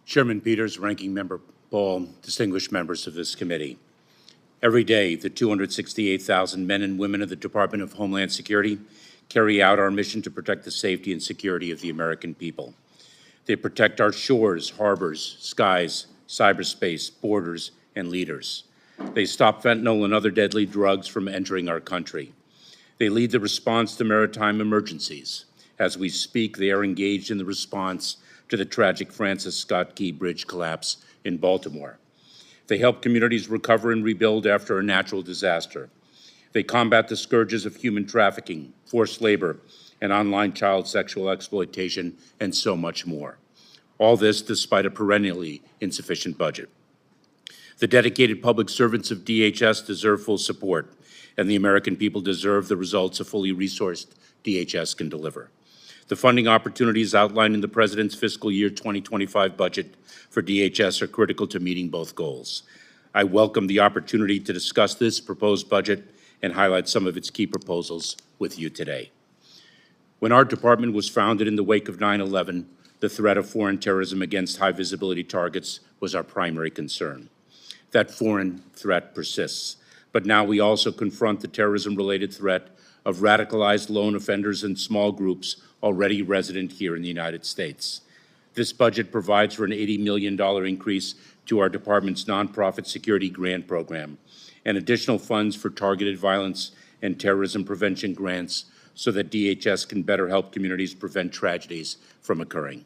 Chairman Peters, Ranking Member Paul, distinguished members of this committee. Every day, the 268,000 men and women of the Department of Homeland Security carry out our mission to protect the safety and security of the American people. They protect our shores, harbors, skies, cyberspace, borders, and leaders. They stop fentanyl and other deadly drugs from entering our country. They lead the response to maritime emergencies. As we speak, they are engaged in the response to the tragic Francis Scott Key Bridge collapse in Baltimore. They help communities recover and rebuild after a natural disaster. They combat the scourges of human trafficking, forced labor, and online child sexual exploitation, and so much more. All this despite a perennially insufficient budget. The dedicated public servants of DHS deserve full support, and the American people deserve the results a fully resourced DHS can deliver. The funding opportunities outlined in the President's fiscal year 2025 budget for DHS are critical to meeting both goals. I welcome the opportunity to discuss this proposed budget and highlight some of its key proposals with you today. When our department was founded in the wake of 9/11, the threat of foreign terrorism against high-visibility targets was our primary concern. That foreign threat persists, but now we also confront the terrorism-related threat of radicalized lone offenders and small groups already resident here in the United States. This budget provides for an $80 million increase to our department's nonprofit security grant program and additional funds for targeted violence and terrorism prevention grants so that DHS can better help communities prevent tragedies from occurring.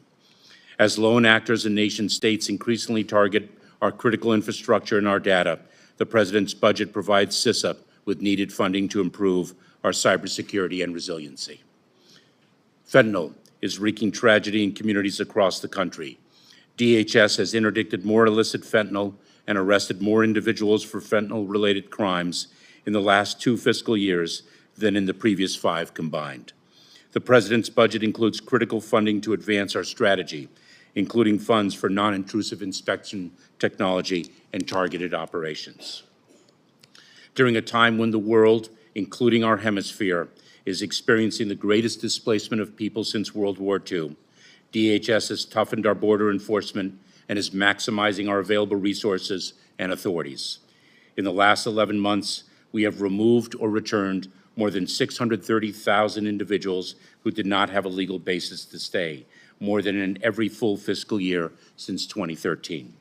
As lone actors and nation states increasingly target our critical infrastructure and our data, the President's budget provides CISA with needed funding to improve our cybersecurity and resiliency. Fentanyl is wreaking tragedy in communities across the country. DHS has interdicted more illicit fentanyl and arrested more individuals for fentanyl-related crimes in the last 2 fiscal years than in the previous 5 combined. The President's budget includes critical funding to advance our strategy, including funds for non-intrusive inspection technology and targeted operations. During a time when the world, including our hemisphere, is experiencing the greatest displacement of people since World War II, DHS has toughened our border enforcement and is maximizing our available resources and authorities. In the last 11 months, we have removed or returned more than 630,000 individuals who did not have a legal basis to stay, more than in every full fiscal year since 2013.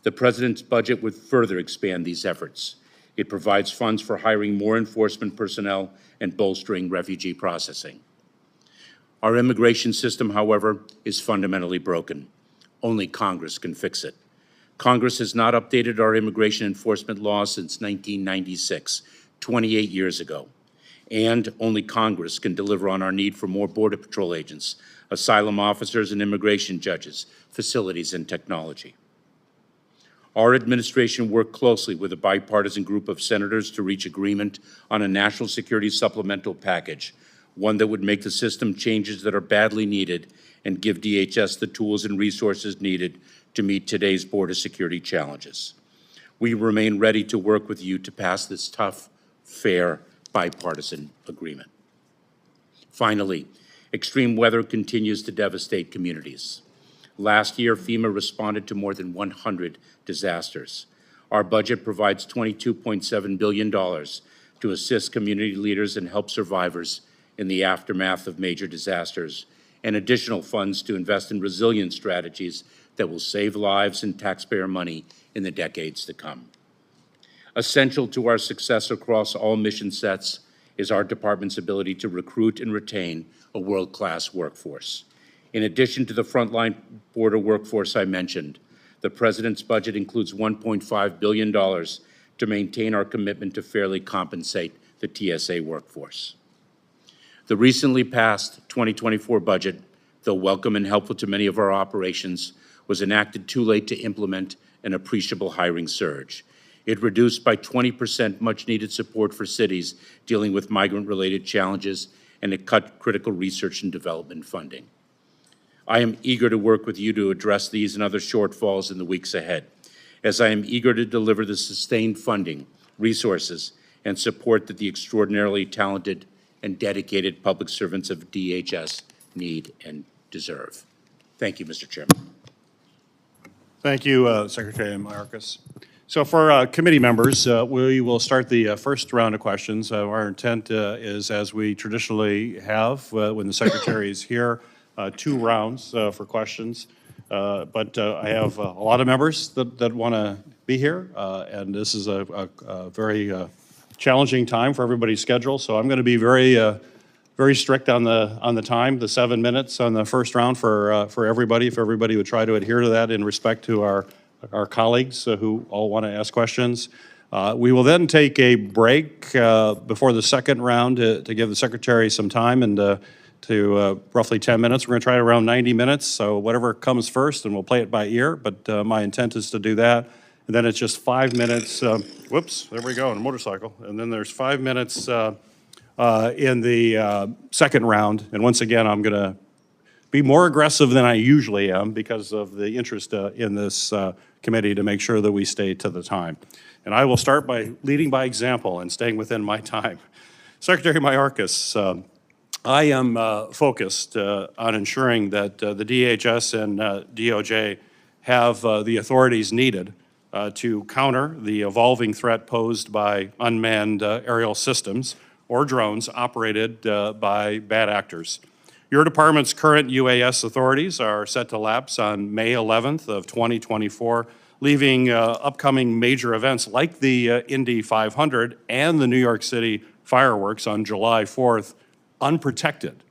The President's budget would further expand these efforts. It provides funds for hiring more enforcement personnel and bolstering refugee processing. Our immigration system, however, is fundamentally broken. Only Congress can fix it. Congress has not updated our immigration enforcement laws since 1996, 28 years ago. And only Congress can deliver on our need for more Border Patrol agents, asylum officers and immigration judges, facilities, and technology. Our administration worked closely with a bipartisan group of senators to reach agreement on a national security supplemental package, one that would make the system changes that are badly needed and give DHS the tools and resources needed to meet today's border security challenges. We remain ready to work with you to pass this tough, fair, bipartisan agreement. Finally, extreme weather continues to devastate communities. Last year, FEMA responded to more than 100 disasters. Our budget provides $22.7 billion to assist community leaders and help survivors in the aftermath of major disasters, and additional funds to invest in resilient strategies that will save lives and taxpayer money in the decades to come. Essential to our success across all mission sets is our department's ability to recruit and retain a world-class workforce. In addition to the frontline border workforce I mentioned, the President's budget includes $1.5 billion to maintain our commitment to fairly compensate the TSA workforce. The recently passed 2024 budget, though welcome and helpful to many of our operations, was enacted too late to implement an appreciable hiring surge. It reduced by 20% much-needed support for cities dealing with migrant-related challenges, and it cut critical research and development funding. I am eager to work with you to address these and other shortfalls in the weeks ahead, as I am eager to deliver the sustained funding, resources, and support that the extraordinarily talented and dedicated public servants of DHS need and deserve. Thank you, Mr. Chairman. Thank you, Secretary Mayorkas. So for committee members, we will start the first round of questions. Our intent is, as we traditionally have when the Secretary is here, 2 rounds for questions. But I have a lot of members that want to be here, and this is a very challenging time for everybody's schedule. So I'm going to be very strict on the time, the 7 minutes on the first round for everybody. If everybody would try to adhere to that in respect to our colleagues who all want to ask questions. We will then take a break before the second round to give the Secretary some time and to roughly 10 minutes. We're going to try around 90 minutes, so whatever comes first, and we'll play it by ear, but my intent is to do that. And then it's just 5 minutes. Whoops, there we go, on a motorcycle. And then there's 5 minutes in the second round. And once again, I'm going to be more aggressive than I usually am because of the interest in this committee to make sure that we stay to the time. And I will start by leading by example and staying within my time. Secretary Mayorkas, I am focused on ensuring that the DHS and DOJ have the authorities needed to counter the evolving threat posed by unmanned aerial systems or drones operated by bad actors. Your department's current UAS authorities are set to lapse on May 11th of 2024, leaving upcoming major events like the Indy 500 and the New York City fireworks on July 4th unprotected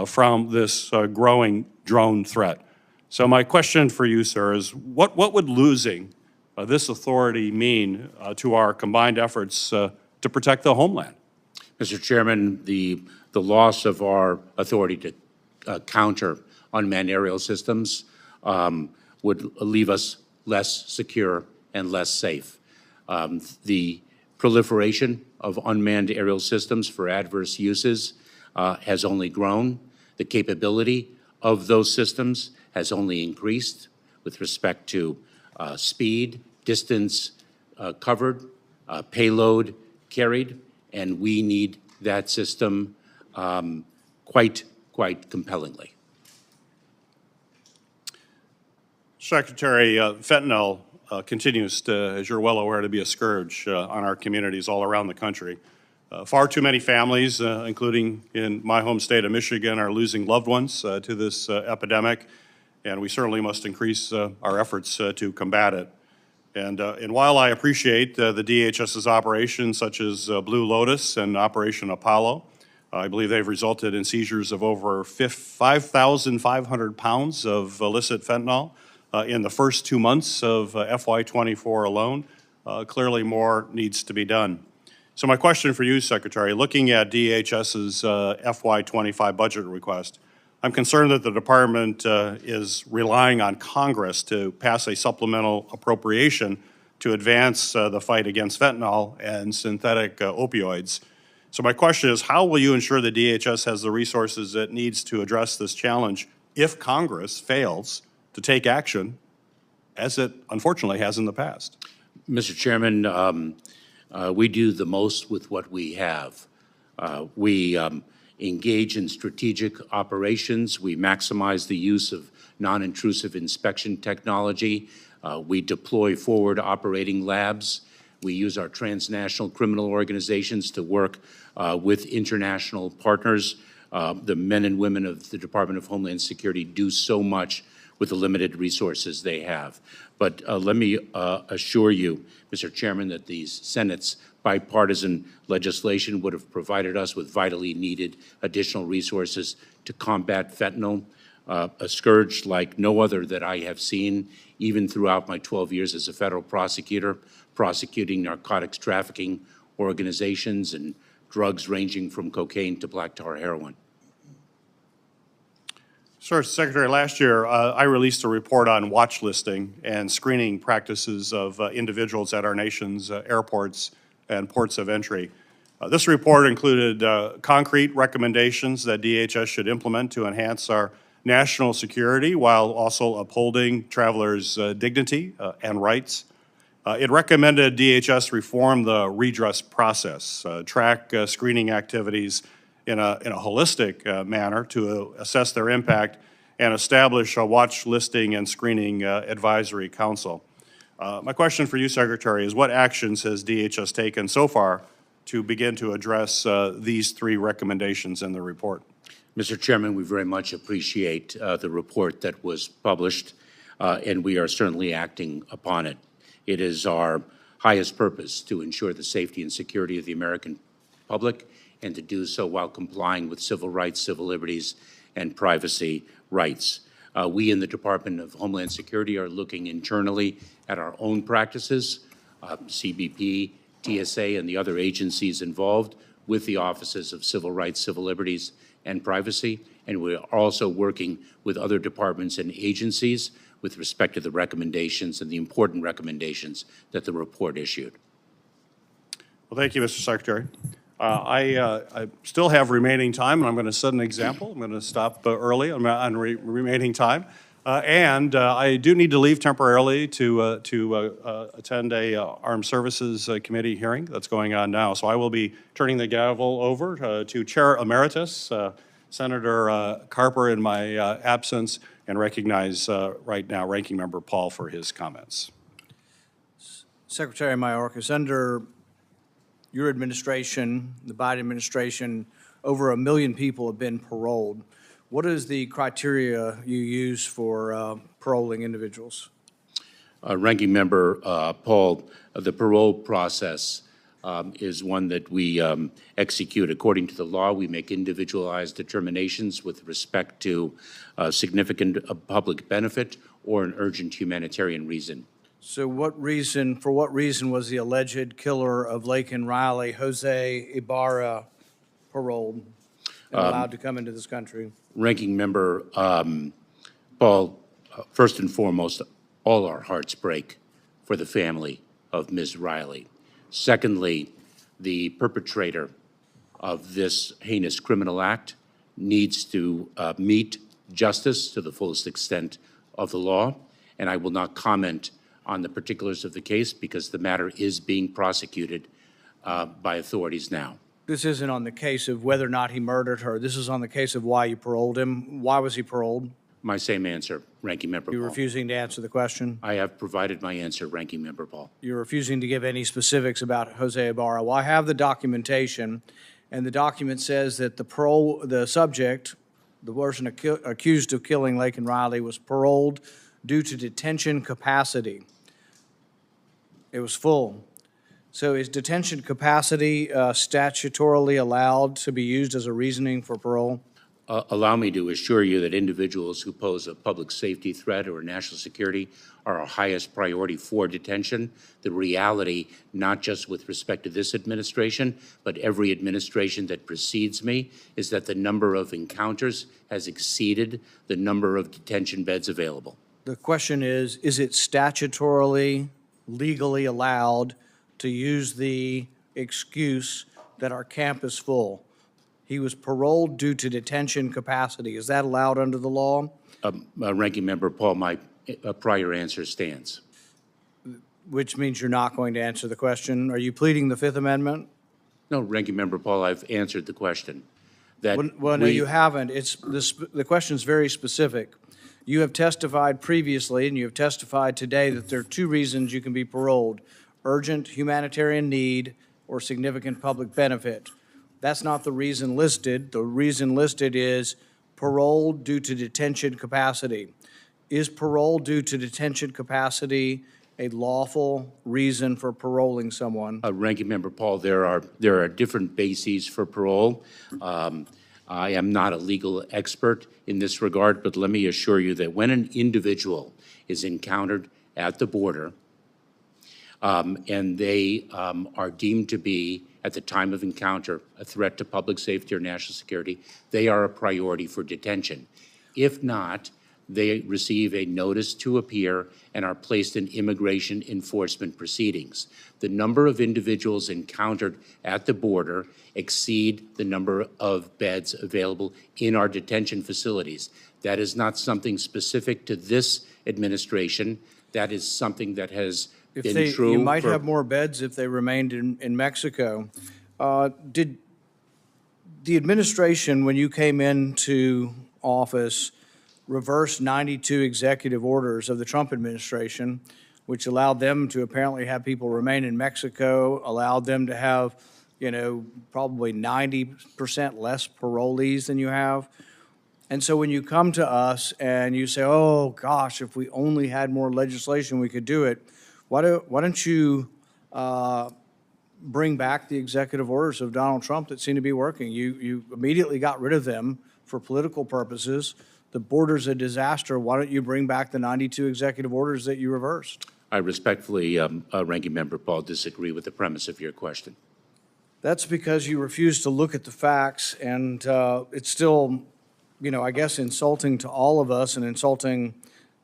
from this growing drone threat. So my question for you, sir, is what would losing this authority mean to our combined efforts to protect the homeland? Mr. Chairman, the loss of our authority to counter unmanned aerial systems would leave us less secure and less safe. The proliferation of unmanned aerial systems for adverse uses has only grown. The capability of those systems has only increased with respect to speed, distance covered, payload carried, and we need that system quite compellingly. Secretary, fentanyl continues to, as you're well aware, to be a scourge on our communities all around the country. Far too many families, including in my home state of Michigan, are losing loved ones to this epidemic, and we certainly must increase our efforts to combat it. And while I appreciate the DHS's operations such as Blue Lotus and Operation Apollo, I believe they've resulted in seizures of over 5,500 pounds of illicit fentanyl in the first 2 months of FY24 alone. Clearly more needs to be done. So my question for you, Secretary, looking at DHS's FY25 budget request, I'm concerned that the department is relying on Congress to pass a supplemental appropriation to advance the fight against fentanyl and synthetic opioids. So my question is, how will you ensure the DHS has the resources it needs to address this challenge if Congress fails to take action, as it unfortunately has in the past? Mr. Chairman, we do the most with what we have. We engage in strategic operations. We maximize the use of non-intrusive inspection technology. We deploy forward operating labs. We use our transnational criminal organizations to work with international partners. The men and women of the Department of Homeland Security do so much with the limited resources they have. But let me assure you, Mr. Chairman, that the Senate's bipartisan legislation would have provided us with vitally needed additional resources to combat fentanyl, a scourge like no other that I have seen, even throughout my 12 years as a federal prosecutor, prosecuting narcotics trafficking organizations and drugs ranging from cocaine to black tar heroin. Sir, Secretary, last year I released a report on watch listing and screening practices of individuals at our nation's airports and ports of entry. This report included concrete recommendations that DHS should implement to enhance our national security while also upholding travelers' dignity and rights. It recommended DHS reform the redress process, track screening activities in a holistic manner to assess their impact, and establish a watch listing and screening advisory council. My question for you, Secretary, is what actions has DHS taken so far to begin to address these three recommendations in the report? Mr. Chairman, we very much appreciate the report that was published, and we are certainly acting upon it. It is our highest purpose to ensure the safety and security of the American public, and to do so while complying with civil rights, civil liberties, and privacy rights. We in the Department of Homeland Security are looking internally at our own practices, CBP, TSA, and the other agencies involved with the offices of civil rights, civil liberties, and privacy. And we're also working with other departments and agencies with respect to the recommendations and the important recommendations that the report issued. Well, thank you, Mr. Secretary. I still have remaining time, and I'm going to set an example. I'm going to stop early on remaining time. I do need to leave temporarily to attend a Armed Services Committee hearing that's going on now. So I will be turning the gavel over to Chair Emeritus, Senator Carper, in my absence, and recognize right now Ranking Member Paul for his comments. Secretary Mayorkas, under your administration, the Biden administration, over 1 million people have been paroled. What is the criteria you use for paroling individuals? Ranking Member Paul, the parole process is one that we execute according to the law. We make individualized determinations with respect to significant public benefit or an urgent humanitarian reason. So for what reason was the alleged killer of Laken Riley, Jose Ibarra, paroled and allowed to come into this country? Ranking Member Paul, first and foremost, all our hearts break for the family of Ms. Riley. Secondly, the perpetrator of this heinous criminal act needs to meet justice to the fullest extent of the law, and I will not comment on the particulars of the case because the matter is being prosecuted by authorities now. This isn't on the case of whether or not he murdered her. This is on the case of why you paroled him. Why was he paroled? My same answer, Ranking Member Paul. You're refusing to answer the question? I have provided my answer, Ranking Member Paul. You're refusing to give any specifics about Jose Ibarra. Well, I have the documentation, and the document says that the subject, the person accused of killing Laken Riley, was paroled due to detention capacity. It was full. So is detention capacity statutorily allowed to be used as a reasoning for parole? Allow me to assure you that individuals who pose a public safety threat or national security are our highest priority for detention. The reality, not just with respect to this administration, but every administration that precedes me, is that the number of encounters has exceeded the number of detention beds available. The question is it statutorily, legally allowed to use the excuse that our camp is full? He was paroled due to detention capacity. Is that allowed under the law? Ranking Member Paul, my prior answer stands. Which means you're not going to answer the question. Are you pleading the Fifth Amendment? No, Ranking Member Paul, I've answered the question. No, you haven't. The question is very specific. You have testified previously, and you have testified today, that there are two reasons you can be paroled: urgent humanitarian need or significant public benefit. That's not the reason listed. The reason listed is parole due to detention capacity. Is parole due to detention capacity a lawful reason for paroling someone? Ranking Member Paul, there are different bases for parole. I am not a legal expert in this regard, but let me assure you that when an individual is encountered at the border and they are deemed to be, at the time of encounter, a threat to public safety or national security, they are a priority for detention. If not, they receive a notice to appear and are placed in immigration enforcement proceedings. The number of individuals encountered at the border exceed the number of beds available in our detention facilities. That is not something specific to this administration. That is something that has been true. You might have more beds if they remained in Mexico. Did the administration, when you came into office, reversed 92 executive orders of the Trump administration, which allowed them to apparently have people remain in Mexico, allowed them to have, probably 90% less parolees than you have. And so when you come to us and you say, oh, gosh, if we only had more legislation, we could do it, why don't you bring back the executive orders of Donald Trump that seem to be working? You immediately got rid of them for political purposes. The border's a disaster. Why don't you bring back the 92 executive orders that you reversed? I respectfully, Ranking Member Paul, disagree with the premise of your question. That's because you refuse to look at the facts, and it's still, I guess, insulting to all of us and insulting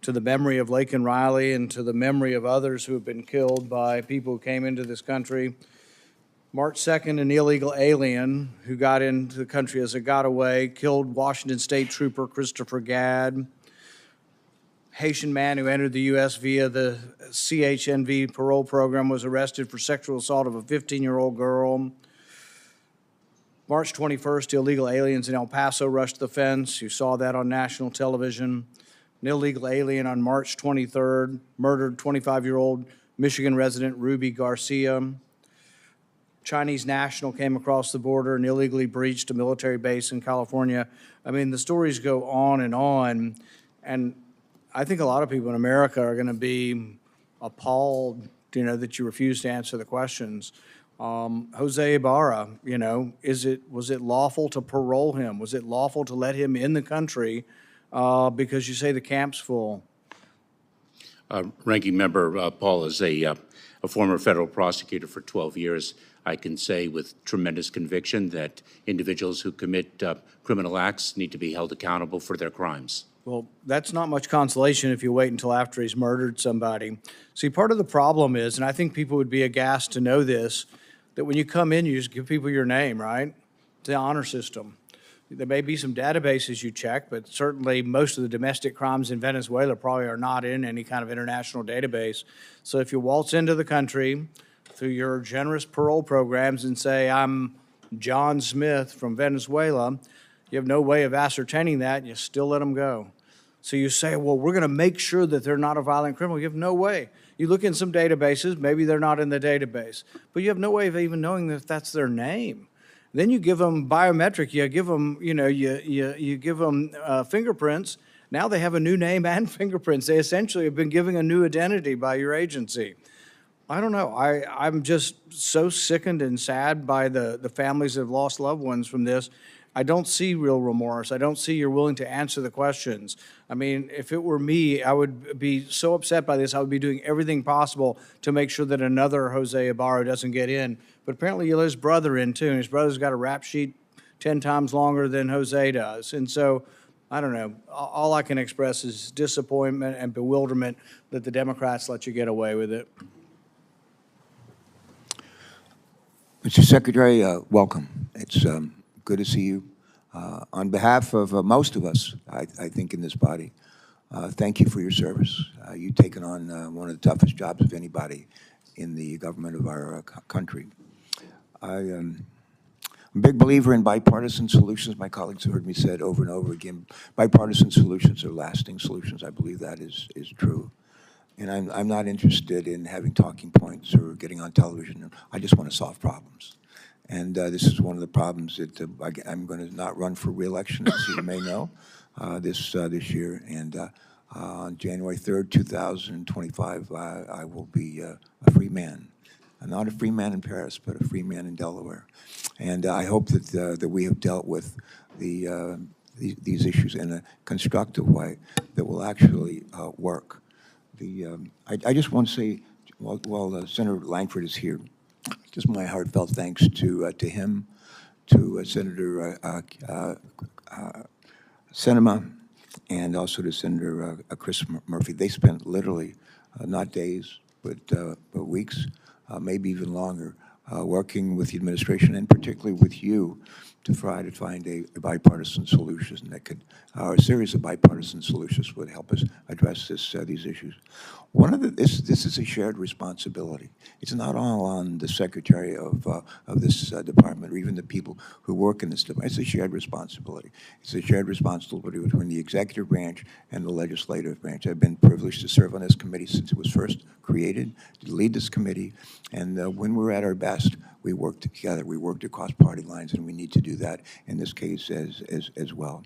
to the memory of Laken Riley and to the memory of others who have been killed by people who came into this country. March 2nd, an illegal alien who got into the country as a getaway killed Washington State Trooper Christopher Gadd. Haitian man who entered the U.S. via the CHNV parole program was arrested for sexual assault of a 15-year-old girl. March 21st, illegal aliens in El Paso rushed the fence. You saw that on national television. An illegal alien on March 23rd murdered 25-year-old Michigan resident Ruby Garcia. Chinese national came across the border and illegally breached a military base in California. I mean, the stories go on, and I think a lot of people in America are going to be appalled, that you refuse to answer the questions. Jose Ibarra, was it lawful to parole him? Was it lawful to let him in the country because you say the camp's full? Ranking Member Paul is a former federal prosecutor for 12 years. I can say with tremendous conviction that individuals who commit criminal acts need to be held accountable for their crimes. Well, that's not much consolation if you wait until after he's murdered somebody. See, part of the problem is, and I think people would be aghast to know this, that when you come in, you just give people your name, right? It's the honor system. There may be some databases you check, but certainly most of the domestic crimes in Venezuela probably are not in any kind of international database. So if you waltz into the country through your generous parole programs and say, I'm John Smith from Venezuela, you have no way of ascertaining that, and you still let them go. So you say, well, we're going to make sure that they're not a violent criminal. You have no way. You look in some databases, maybe they're not in the database, but you have no way of even knowing if that's their name. Then you give them biometric, you give them, you give them fingerprints. Now they have a new name and fingerprints. They essentially have been given a new identity by your agency. I don't know. I'm just so sickened and sad by the families that have lost loved ones from this. I don't see real remorse. I don't see you're willing to answer the questions. I mean, if it were me, I would be so upset by this. I would be doing everything possible to make sure that another Jose Ibarra doesn't get in. But apparently you let his brother in, too, and his brother's got a rap sheet 10 times longer than Jose does. And so, I don't know. All I can express is disappointment and bewilderment that the Democrats let you get away with it. Mr. Secretary, welcome. It's good to see you. On behalf of most of us, I think, in this body, thank you for your service. You've taken on one of the toughest jobs of anybody in the government of our country. I'm a big believer in bipartisan solutions. My colleagues have heard me say it over and over again. Bipartisan solutions are lasting solutions. I believe that is true. And I'm not interested in having talking points or getting on television. I just want to solve problems. And this is one of the problems that I'm going to not run for re-election, as you may know, this year. And on January 3rd, 2025, I will be a free man. I'm not a free man in Paris, but a free man in Delaware. And I hope that we have dealt with these issues in a constructive way that will actually work. I just want to say, while Senator Langford is here, just my heartfelt thanks to him, to Senator Sinema, and also to Senator Chris Murphy. They spent literally not days, but weeks, maybe even longer, working with the administration and particularly with you to try to find a bipartisan solution that could, or a series of bipartisan solutions would help us address these issues. This is a shared responsibility. It's not all on the secretary of this department or even the people who work in this department. It's a shared responsibility. It's a shared responsibility between the executive branch and the legislative branch. I've been privileged to serve on this committee since it was first created, to lead this committee, and when we're at our best, we work together. We worked across party lines, and we need to do that in this case as well.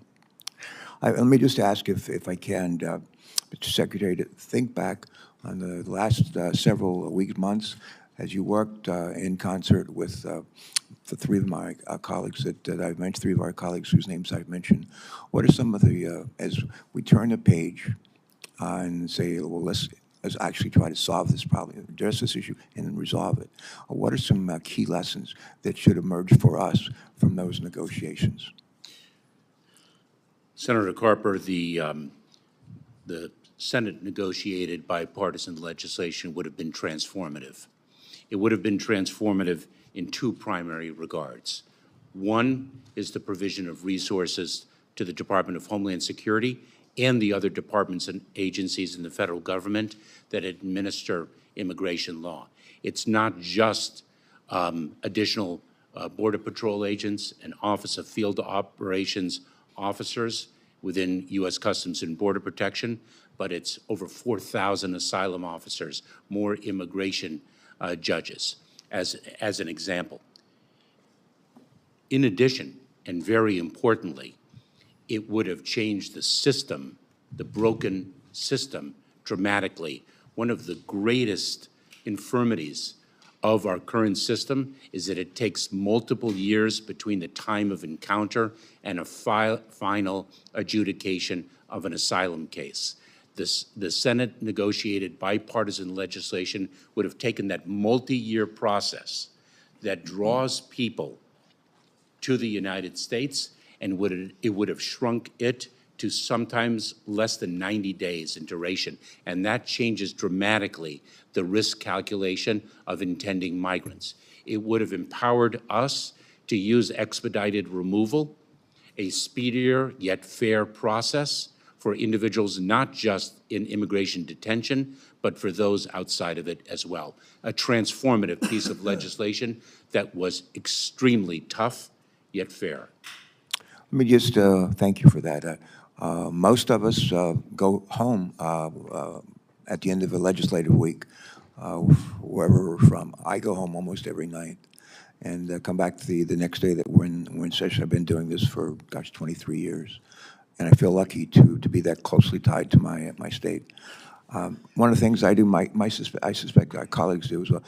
Let me just ask if I can, Mr. Secretary, to think back on the last several weeks, months, as you worked in concert with the three of my colleagues that I've mentioned, three of our colleagues whose names I've mentioned. What are some of the, as we turn the page and say, well, let's actually try to solve this problem, address this issue, and then resolve it. What are some key lessons that should emerge for us from those negotiations? Senator Carper, the Senate negotiated bipartisan legislation would have been transformative. It would have been transformative in two primary regards. One is the provision of resources to the Department of Homeland Security and the other departments and agencies in the federal government that administer immigration law. It's not just additional Border Patrol agents and Office of Field Operations officers within U.S. Customs and Border Protection, but it's over 4,000 asylum officers, more immigration judges, as an example. In addition, and very importantly, it would have changed the system, the broken system, dramatically. One of the greatest infirmities of our current system is that it takes multiple years between the time of encounter and a final adjudication of an asylum case. The Senate negotiated bipartisan legislation would have taken that multi-year process that draws people to the United States, and it would have shrunk it to sometimes less than 90 days in duration. And that changes dramatically the risk calculation of intending migrants. It would have empowered us to use expedited removal, a speedier yet fair process for individuals not just in immigration detention, but for those outside of it as well. A transformative piece of legislation that was extremely tough, yet fair. Let me just thank you for that. Most of us go home at the end of a legislative week, wherever we're from. I go home almost every night and come back the next day that we're in session. I've been doing this for, gosh, 23 years. And I feel lucky to be that closely tied to my state. One of the things I do, I suspect our colleagues do as well,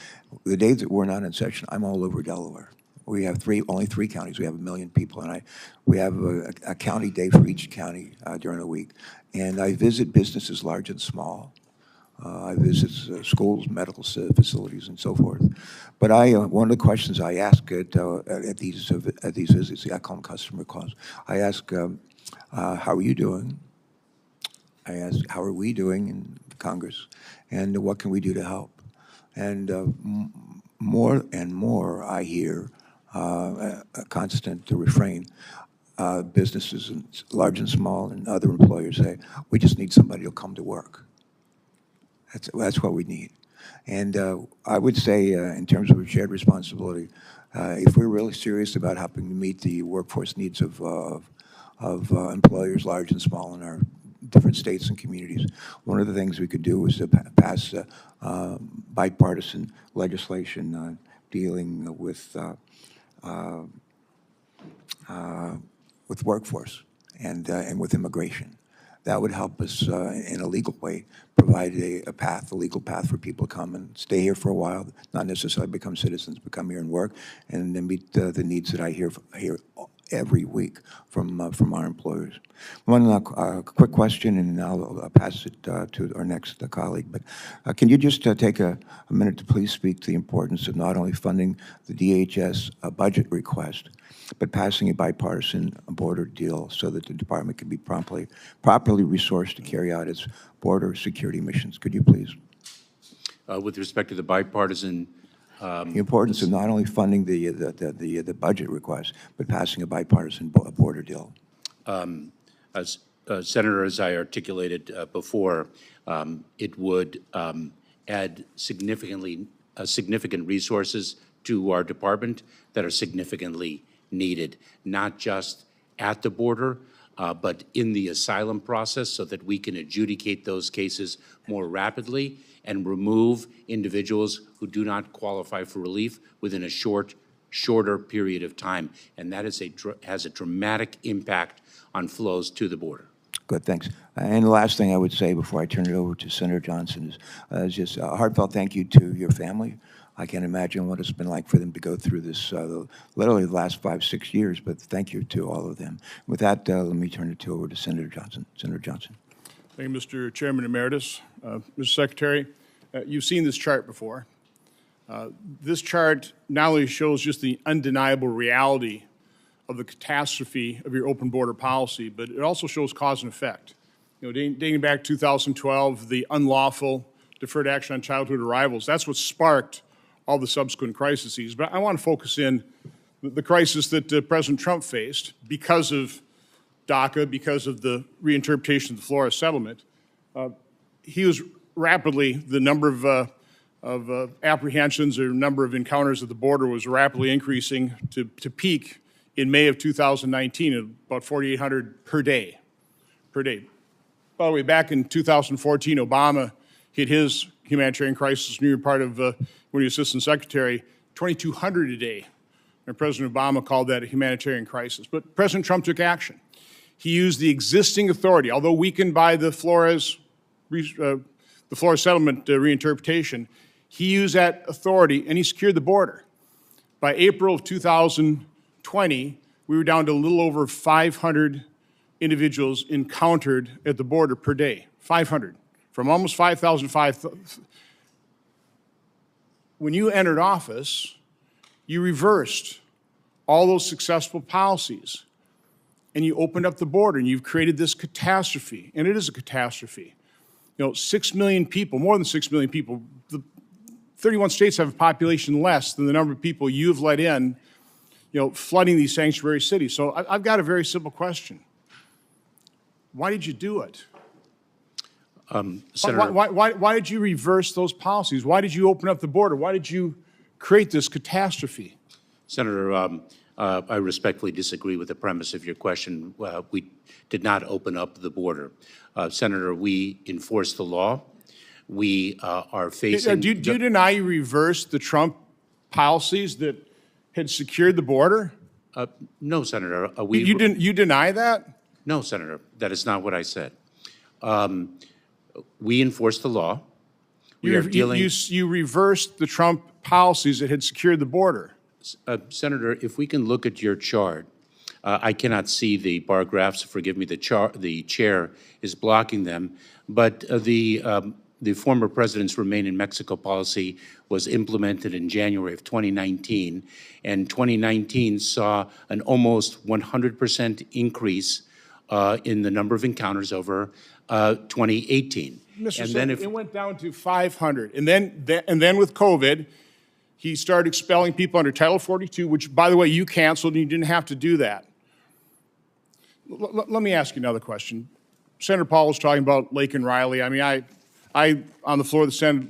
the days that we're not in session, I'm all over Delaware. We have only three counties. We have 1 million people, and we have a county day for each county during the week. And I visit businesses large and small. I visit schools, medical facilities, and so forth. But one of the questions I ask at these visits, I call them customer calls. I ask, how are you doing? I ask, how are we doing in Congress? And what can we do to help? And more and more I hear a constant refrain. Businesses, large and small, and other employers say, we just need somebody to come to work. That's what we need. And I would say, in terms of a shared responsibility, if we're really serious about helping to meet the workforce needs of employers, large and small, in our different states and communities, one of the things we could do is to pass bipartisan legislation dealing with workforce and with immigration. That would help us in a legal way provide a legal path for people to come and stay here for a while, not necessarily become citizens, but come here and work, and then meet the needs that I hear every week from our employers. One quick question, and I'll pass it to our next colleague. But can you just take a minute to please speak to the importance of not only funding the DHS budget request, but passing a bipartisan border deal so that the department can be properly resourced to carry out its border security missions? Could you please? With respect to the bipartisan The importance of not only funding the budget request, but passing a bipartisan border deal. As Senator, as I articulated before, it would add significant resources to our department that are significantly needed, not just at the border, but in the asylum process, so that we can adjudicate those cases more rapidly and remove individuals who do not qualify for relief within a shorter period of time. And that is has a dramatic impact on flows to the border. Good, thanks. And the last thing I would say before I turn it over to Senator Johnson is just a heartfelt thank you to your family. I can't imagine what it's been like for them to go through this literally the last 5-6 years, but thank you to all of them. With that, let me turn it over to Senator Johnson. Senator Johnson. Thank you, Mr. Chairman Emeritus. Mr. Secretary, you've seen this chart before. This chart not only shows just the undeniable reality of the catastrophe of your open border policy, but it also shows cause and effect. You know, dating back to 2012, the unlawful deferred action on childhood arrivals, that's what sparked all the subsequent crises. But I want to focus in the crisis that President Trump faced because of DACA, because of the reinterpretation of the Flores settlement. He was rapidly, the number of apprehensions or number of encounters at the border was rapidly increasing to peak in May of 2019 at about 4,800 per day. By the way, back in 2014, Obama hit his humanitarian crisis, when you were part of, when he was Assistant Secretary, 2,200 a day. And President Obama called that a humanitarian crisis. But President Trump took action. He used the existing authority, although weakened by the Flores settlement reinterpretation, he used that authority and he secured the border. By April of 2020, we were down to a little over 500 individuals encountered at the border per day. 500, from almost 5,000. When you entered office, you reversed all those successful policies and you opened up the border and you've created this catastrophe, and it is a catastrophe. You know, 6 million people, more than 6 million people, the 31 states have a population less than the number of people you've let in, you know, flooding these sanctuary cities. So I've got a very simple question. Why did you do it? Senator, why did you reverse those policies? Why did you open up the border? Why did you create this catastrophe? Senator, I respectfully disagree with the premise of your question. We did not open up the border. Senator, we enforce the law. We are facing... Do you deny you reversed the Trump policies that had secured the border? No, Senator. You deny that? No, Senator. That is not what I said. We enforce the law. We are dealing... You reversed the Trump policies that had secured the border. Senator, if we can look at your chart, I cannot see the bar graphs. Forgive me, the chair is blocking them. But the former president's Remain in Mexico policy was implemented in January of 2019, and 2019 saw an almost 100% increase in the number of encounters over 2018. Mr. Senator, it went down to 500, and then with COVID, he started expelling people under Title 42, which, by the way, you canceled, and you didn't have to do that. Let me ask you another question. Senator Paul was talking about Lake and Riley. I mean, I on the floor of the Senate,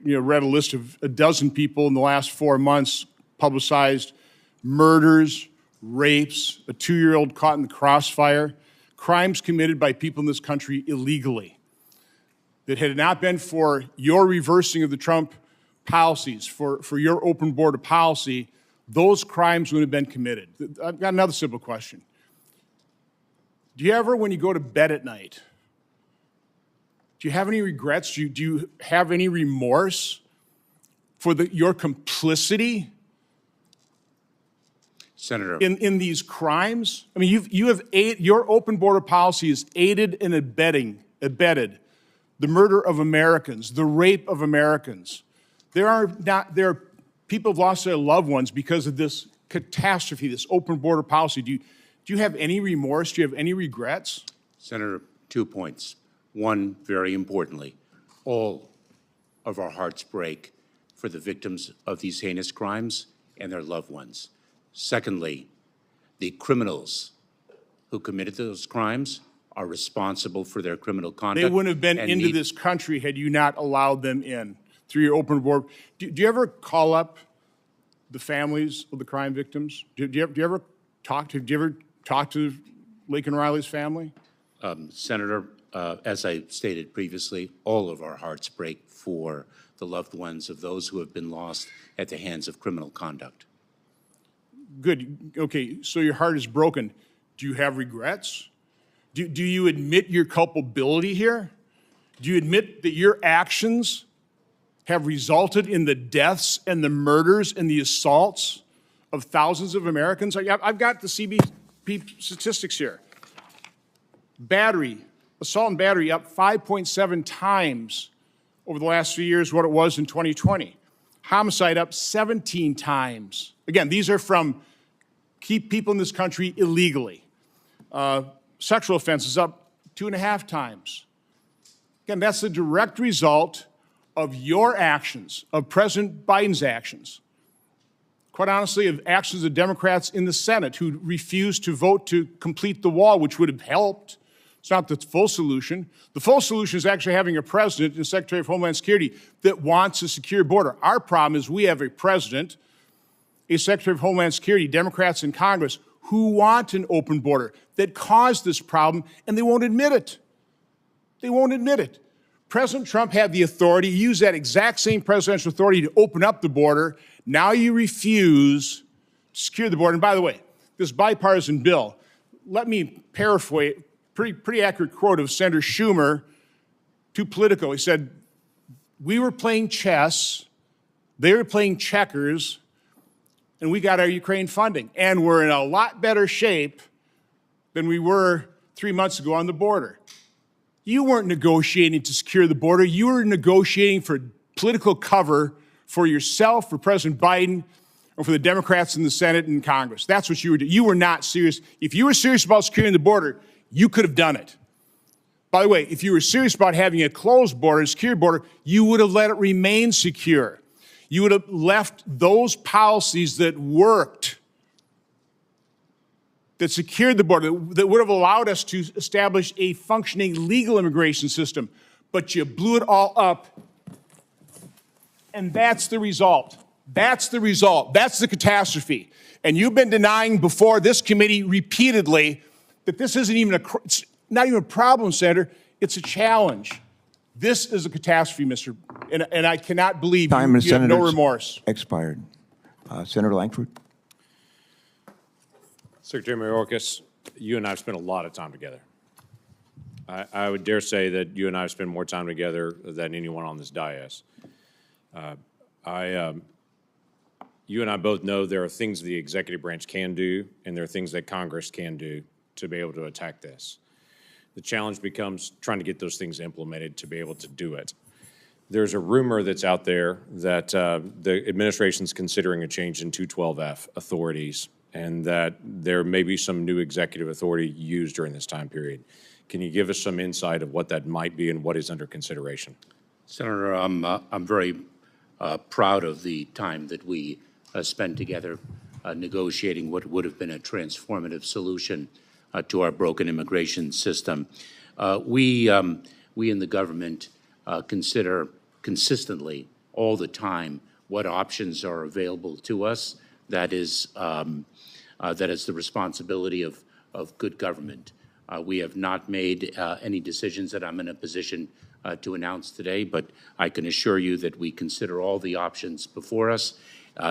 read a list of a dozen people in the last 4 months publicized murders, rapes, a 2-year-old caught in the crossfire, crimes committed by people in this country illegally. That had it not been for your reversing of the Trump policies, for your open border policy, those crimes would have been committed. I've got another simple question. Do you ever, when you go to bed at night, do you have any regrets? Do you have any remorse for your complicity, Senator, in these crimes? I mean, your open border policy has aided and abetted the murder of Americans, the rape of Americans. There are people have lost their loved ones because of this catastrophe, this open border policy. Do you have any remorse? Do you have any regrets? Senator, 2 points. One, very importantly, all of our hearts break for the victims of these heinous crimes and their loved ones. Secondly, the criminals who committed those crimes are responsible for their criminal conduct. They wouldn't have been and into this country had you not allowed them in through your open board. Do you ever call up the families of the crime victims? Do you ever talk to Laken Riley's family? Senator, as I stated previously, all of our hearts break for the loved ones of those who have been lost at the hands of criminal conduct. Good. Okay, so your heart is broken. Do you have regrets? Do you admit your culpability here? Do you admit that your actions have resulted in the deaths and the murders and the assaults of thousands of Americans? I've got the CBP statistics here. Assault and battery up 5.7 times over the last few years what it was in 2020. Homicide up 17 times. Again, these are from keep people in this country illegally. Sexual offenses up 2.5 times. Again, that's the direct result of your actions, of President Biden's actions. Quite honestly, of actions of Democrats in the Senate who refused to vote to complete the wall, which would have helped. It's not the full solution. The full solution is actually having a president and Secretary of Homeland Security that wants a secure border. Our problem is we have a president, a Secretary of Homeland Security, Democrats in Congress, who want an open border that caused this problem, and they won't admit it. They won't admit it. President Trump had the authority, he used that exact same presidential authority to open up the border. Now you refuse to secure the border. And by the way, this bipartisan bill, let me paraphrase, pretty accurate quote of Senator Schumer to Politico. He said, we were playing chess, they were playing checkers, and we got our Ukraine funding. And we're in a lot better shape than we were 3 months ago on the border. You weren't negotiating to secure the border. You were negotiating for political cover for yourself, for President Biden, or for the Democrats in the Senate and Congress. That's what you were doing. You were not serious. If you were serious about securing the border, you could have done it. By the way, if you were serious about having a closed border, a secure border, you would have let it remain secure. You would have left those policies that worked, that secured the border, that would have allowed us to establish a functioning legal immigration system. But you blew it all up. And that's the result. That's the result. That's the catastrophe. And you've been denying before this committee repeatedly that this isn't even it's not even a problem, Senator. It's a challenge. This is a catastrophe, and I cannot believe you have no remorse. Expired. Senator Langford. Secretary Mayorkas, you and I have spent a lot of time together. I would dare say that you and I have spent more time together than anyone on this dais. You and I both know there are things the executive branch can do, and there are things that Congress can do to be able to attack this. The challenge becomes trying to get those things implemented to be able to do it. There's a rumor that's out there that the administration's considering a change in 212F authorities, and that there may be some new executive authority used during this time period. Can you give us some insight of what that might be and what is under consideration? Senator, I'm very proud of the time that we spent together negotiating what would have been a transformative solution to our broken immigration system. We in the government consider consistently all the time what options are available to us. That is the responsibility of good government. We have not made any decisions that I'm in a position to announce today, but I can assure you that we consider all the options before us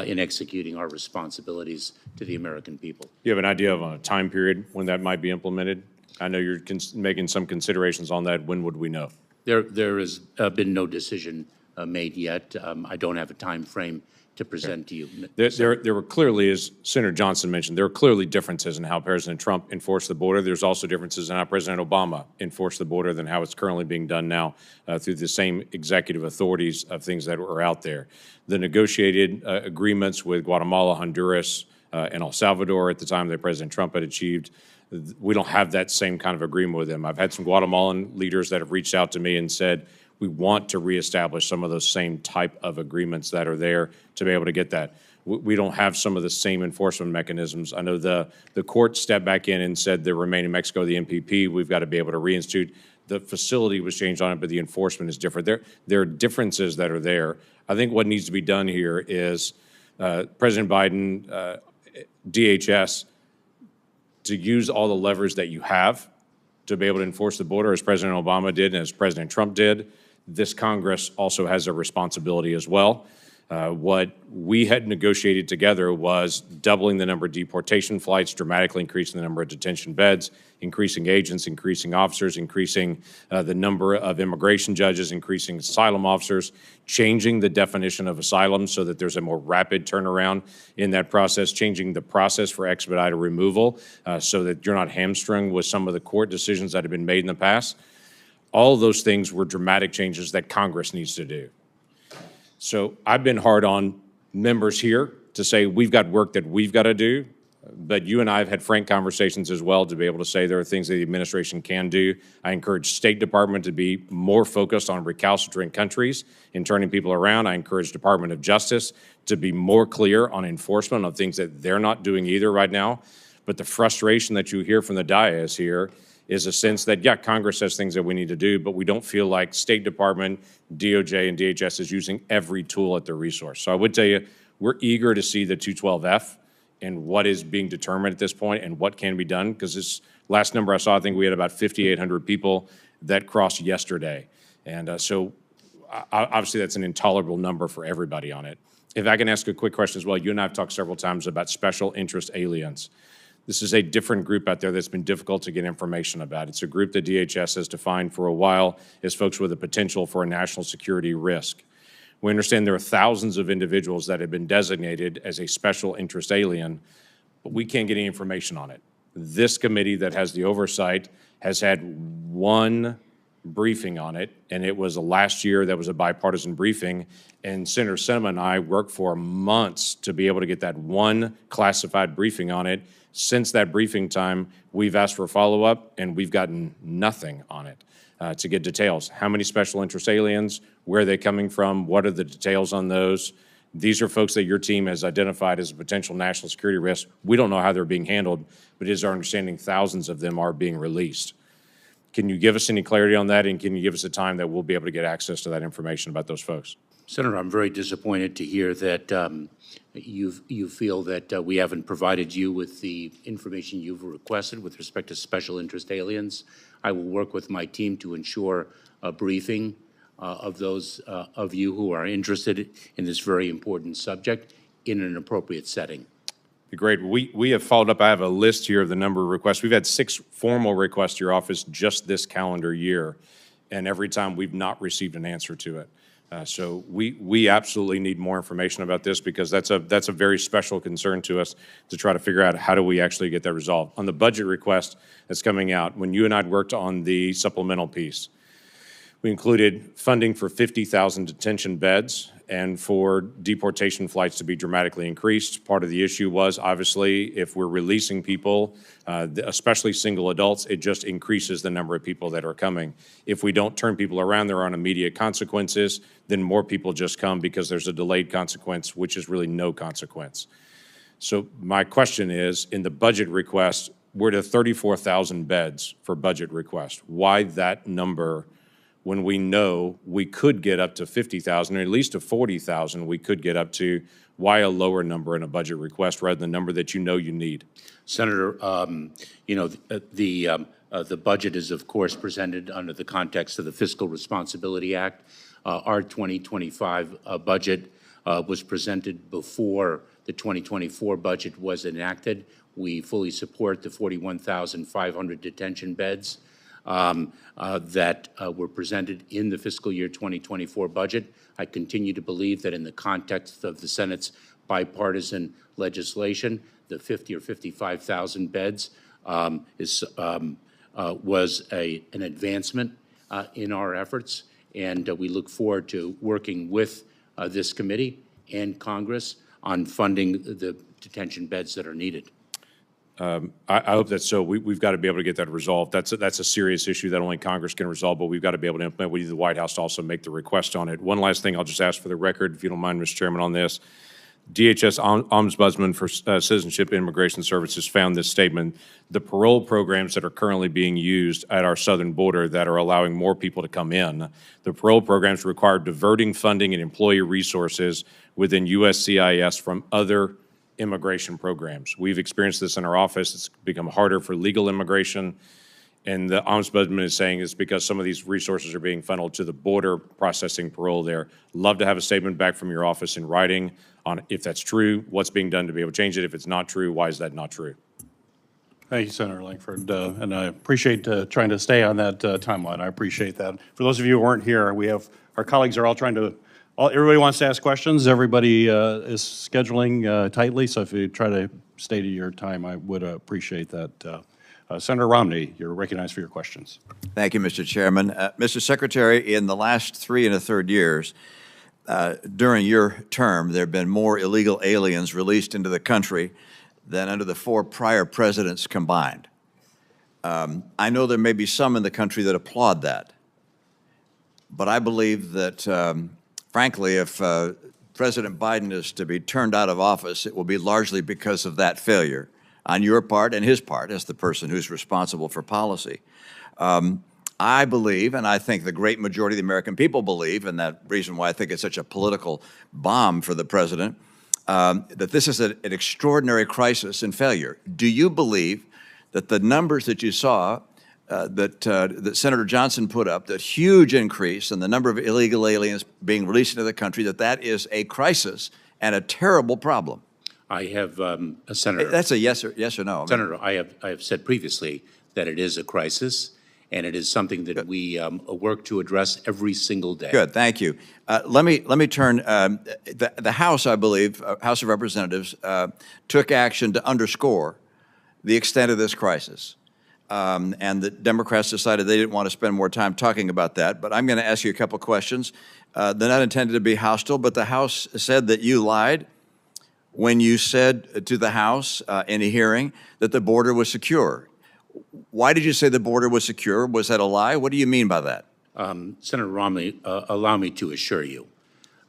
in executing our responsibilities to the American people. You have an idea of a time period when that might be implemented? I know you're making some considerations on that. When would we know? There has been no decision made yet. I don't have a time frame to present to you. There were clearly, as Senator Johnson mentioned, there are clearly differences in how President Trump enforced the border. There's also differences in how President Obama enforced the border than how it's currently being done now through the same executive authorities of things that are out there. The negotiated agreements with Guatemala, Honduras, and El Salvador at the time that President Trump had achieved, we don't have that same kind of agreement with them. I've had some Guatemalan leaders that have reached out to me and said, We want to reestablish some of those same type of agreements that are there to be able to get that. We don't have some of the same enforcement mechanisms. I know the court stepped back in and said the Remain in Mexico, the MPP, we've got to be able to reinstitute. The facility was changed on it, but the enforcement is different. There are differences that are there. I think what needs to be done here is President Biden, DHS, to use all the levers that you have to be able to enforce the border, as President Obama did and as President Trump did. This Congress also has a responsibility as well. What we had negotiated together was doubling the number of deportation flights, dramatically increasing the number of detention beds, increasing agents, increasing officers, increasing the number of immigration judges, increasing asylum officers, changing the definition of asylum so that there's a more rapid turnaround in that process, changing the process for expedited removal so that you're not hamstrung with some of the court decisions that have been made in the past. All of those things were dramatic changes that Congress needs to do. So I've been hard on members here to say we've got work that we've got to do, but you and I have had frank conversations as well to be able to say there are things that the administration can do. I encourage State Department to be more focused on recalcitrant countries and turning people around. I encourage Department of Justice to be more clear on enforcement of things that they're not doing either right now. But the frustration that you hear from the dais here is a sense that, yeah, Congress has things that we need to do, but we don't feel like State Department, DOJ, and DHS is using every tool at their resource. So I would tell you, we're eager to see the 212F and what is being determined at this point and what can be done, because this last number I saw, I think we had about 5,800 people that crossed yesterday. And so obviously that's an intolerable number for everybody on it. If I can ask a quick question as well, you and I have talked several times about special interest aliens. This is a different group out there that's been difficult to get information about. It's a group that DHS has defined for a while as folks with a potential for a national security risk. We understand there are thousands of individuals that have been designated as a special interest alien, but we can't get any information on it. This committee that has the oversight has had one briefing on it, and it was last year. That was a bipartisan briefing, and Senator Sinema and I worked for months to be able to get that one classified briefing on it. Since that briefing time, we've asked for follow-up, and we've gotten nothing on it to get details. How many special interest aliens? Where are they coming from? What are the details on those? These are folks that your team has identified as a potential national security risk. We don't know how they're being handled, but it is our understanding thousands of them are being released. Can you give us any clarity on that, and can you give us a time that we'll be able to get access to that information about those folks? Senator, I'm very disappointed to hear that you feel that we haven't provided you with the information you've requested with respect to special interest aliens. I will work with my team to ensure a briefing of those of you who are interested in this very important subject in an appropriate setting. Great. We have followed up. I have a list here of the number of requests. We've had 6 formal requests to your office just this calendar year, and every time we've not received an answer to it. So we absolutely need more information about this, because that's a very special concern to us to try to figure out how do we actually get that resolved. On the budget request that's coming out, when you and I worked on the supplemental piece, we included funding for 50,000 detention beds and for deportation flights to be dramatically increased. Part of the issue was, obviously, if we're releasing people, especially single adults, it just increases the number of people that are coming. If we don't turn people around, there are immediate consequences, then more people just come because there's a delayed consequence, which is really no consequence. So my question is, in the budget request, we're to 34,000 beds for budget request. Why that number when we know we could get up to 50,000, or at least to 40,000 we could get up to? Why a lower number in a budget request rather than the number that you know you need? Senator, you know, the budget is, of course, presented under the context of the Fiscal Responsibility Act. Our 2025 budget was presented before the 2024 budget was enacted. We fully support the 41,500 detention beds that were presented in the fiscal year 2024 budget. I continue to believe that in the context of the Senate's bipartisan legislation, the 50 or 55,000 beds was an advancement in our efforts, and we look forward to working with this committee and Congress on funding the detention beds that are needed. I hope that's so. We've got to be able to get that resolved. That's a serious issue that only Congress can resolve, but we've got to be able to implement. We need the White House to also make the request on it. One last thing I'll just ask for the record, if you don't mind, Mr. Chairman, on this. DHS Ombudsman for Citizenship and Immigration Services found this statement: the parole programs that are currently being used at our southern border that are allowing more people to come in, the parole programs require diverting funding and employee resources within USCIS from other immigration programs. We've experienced this in our office. It's become harder for legal immigration, and the Ombudsman is saying it's because some of these resources are being funneled to the border processing parole there. Love to have a statement back from your office in writing on if that's true, what's being done to be able to change it. If it's not true, why is that not true? Thank you, Senator Langford, and I appreciate trying to stay on that timeline. I appreciate that. For those of you who weren't here, we have our colleagues are all trying to. Everybody wants to ask questions. Everybody is scheduling tightly, so if you try to stay to your time, I would appreciate that. Senator Romney, you're recognized for your questions. Thank you, Mr. Chairman. Mr. Secretary, in the last 3 1/3 years, during your term, there have been more illegal aliens released into the country than under the 4 prior presidents combined. I know there may be some in the country that applaud that, but I believe that, frankly, if President Biden is to be turned out of office, it will be largely because of that failure on your part and his part as the person who's responsible for policy. I believe, and I think the great majority of the American people believe, and that reason why I think it's such a political bomb for the president, that this is an extraordinary crisis and failure. Do you believe that the numbers that you saw that Senator Johnson put up, that huge increase in the number of illegal aliens being released into the country, that is a crisis and a terrible problem? I have, Senator. That's a yes or no. Senator, I have said previously that it is a crisis, and it is something that we work to address every single day. Good, thank you. Let me turn. The House, I believe, House of Representatives, took action to underscore the extent of this crisis. And the Democrats decided they didn't want to spend more time talking about that. But I'm going to ask you a couple questions. They're not intended to be hostile, but the House said that you lied when you said to the House in a hearing that the border was secure. Why did you say the border was secure? Was that a lie? What do you mean by that? Senator Romney, allow me to assure you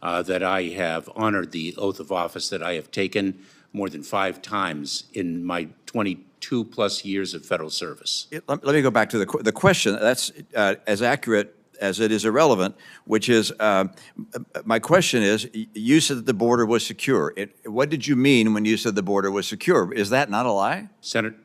that I have honored the oath of office that I have taken more than 5 times in my 22+ years of federal service. Let me go back to the question. That's as accurate as it is irrelevant, which is, my question is, you said that the border was secure. What did you mean when you said the border was secure? Is that not a lie? Senator,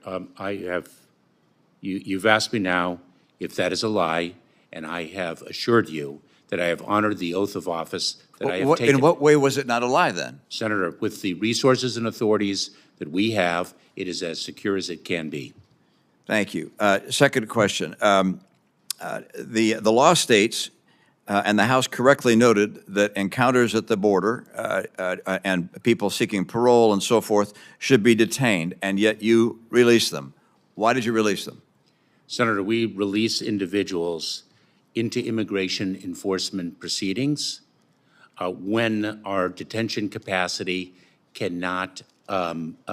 you've asked me now if that is a lie, and I have assured you that I have honored the oath of office that I have taken. In what way was it not a lie then? Senator, with the resources and authorities that we have, it is as secure as it can be. Thank you. Second question. The law states, and the House correctly noted, that encounters at the border and people seeking parole and so forth should be detained, and yet you release them. Why did you release them? Senator, we release individuals into immigration enforcement proceedings when our detention capacity cannot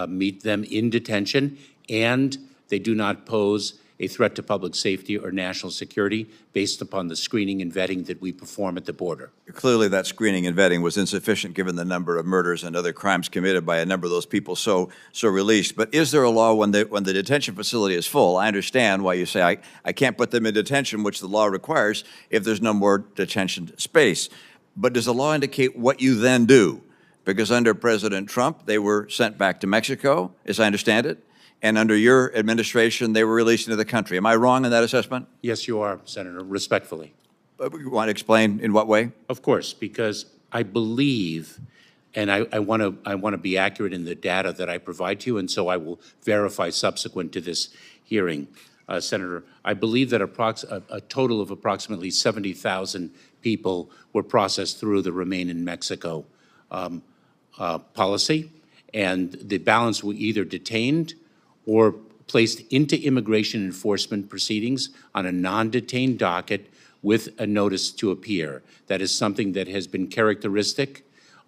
meet them in detention, and they do not pose a threat to public safety or national security based upon the screening and vetting that we perform at the border. Clearly that screening and vetting was insufficient given the number of murders and other crimes committed by a number of those people so released. But is there a law when the detention facility is full? I understand why you say I can't put them in detention, which the law requires, if there's no more detention space. But does the law indicate what you then do? Because under President Trump, they were sent back to Mexico, as I understand it. And under your administration, they were released into the country. Am I wrong in that assessment? Yes, you are, Senator, respectfully. You want to explain in what way? Of course, because I believe, and I want to be accurate in the data that I provide to you, and so I will verify subsequent to this hearing, Senator. I believe that a total of approximately 70,000 people were processed through the Remain in Mexico policy, and the balance were either detained or placed into immigration enforcement proceedings on a non-detained docket with a notice to appear. That is something that has been characteristic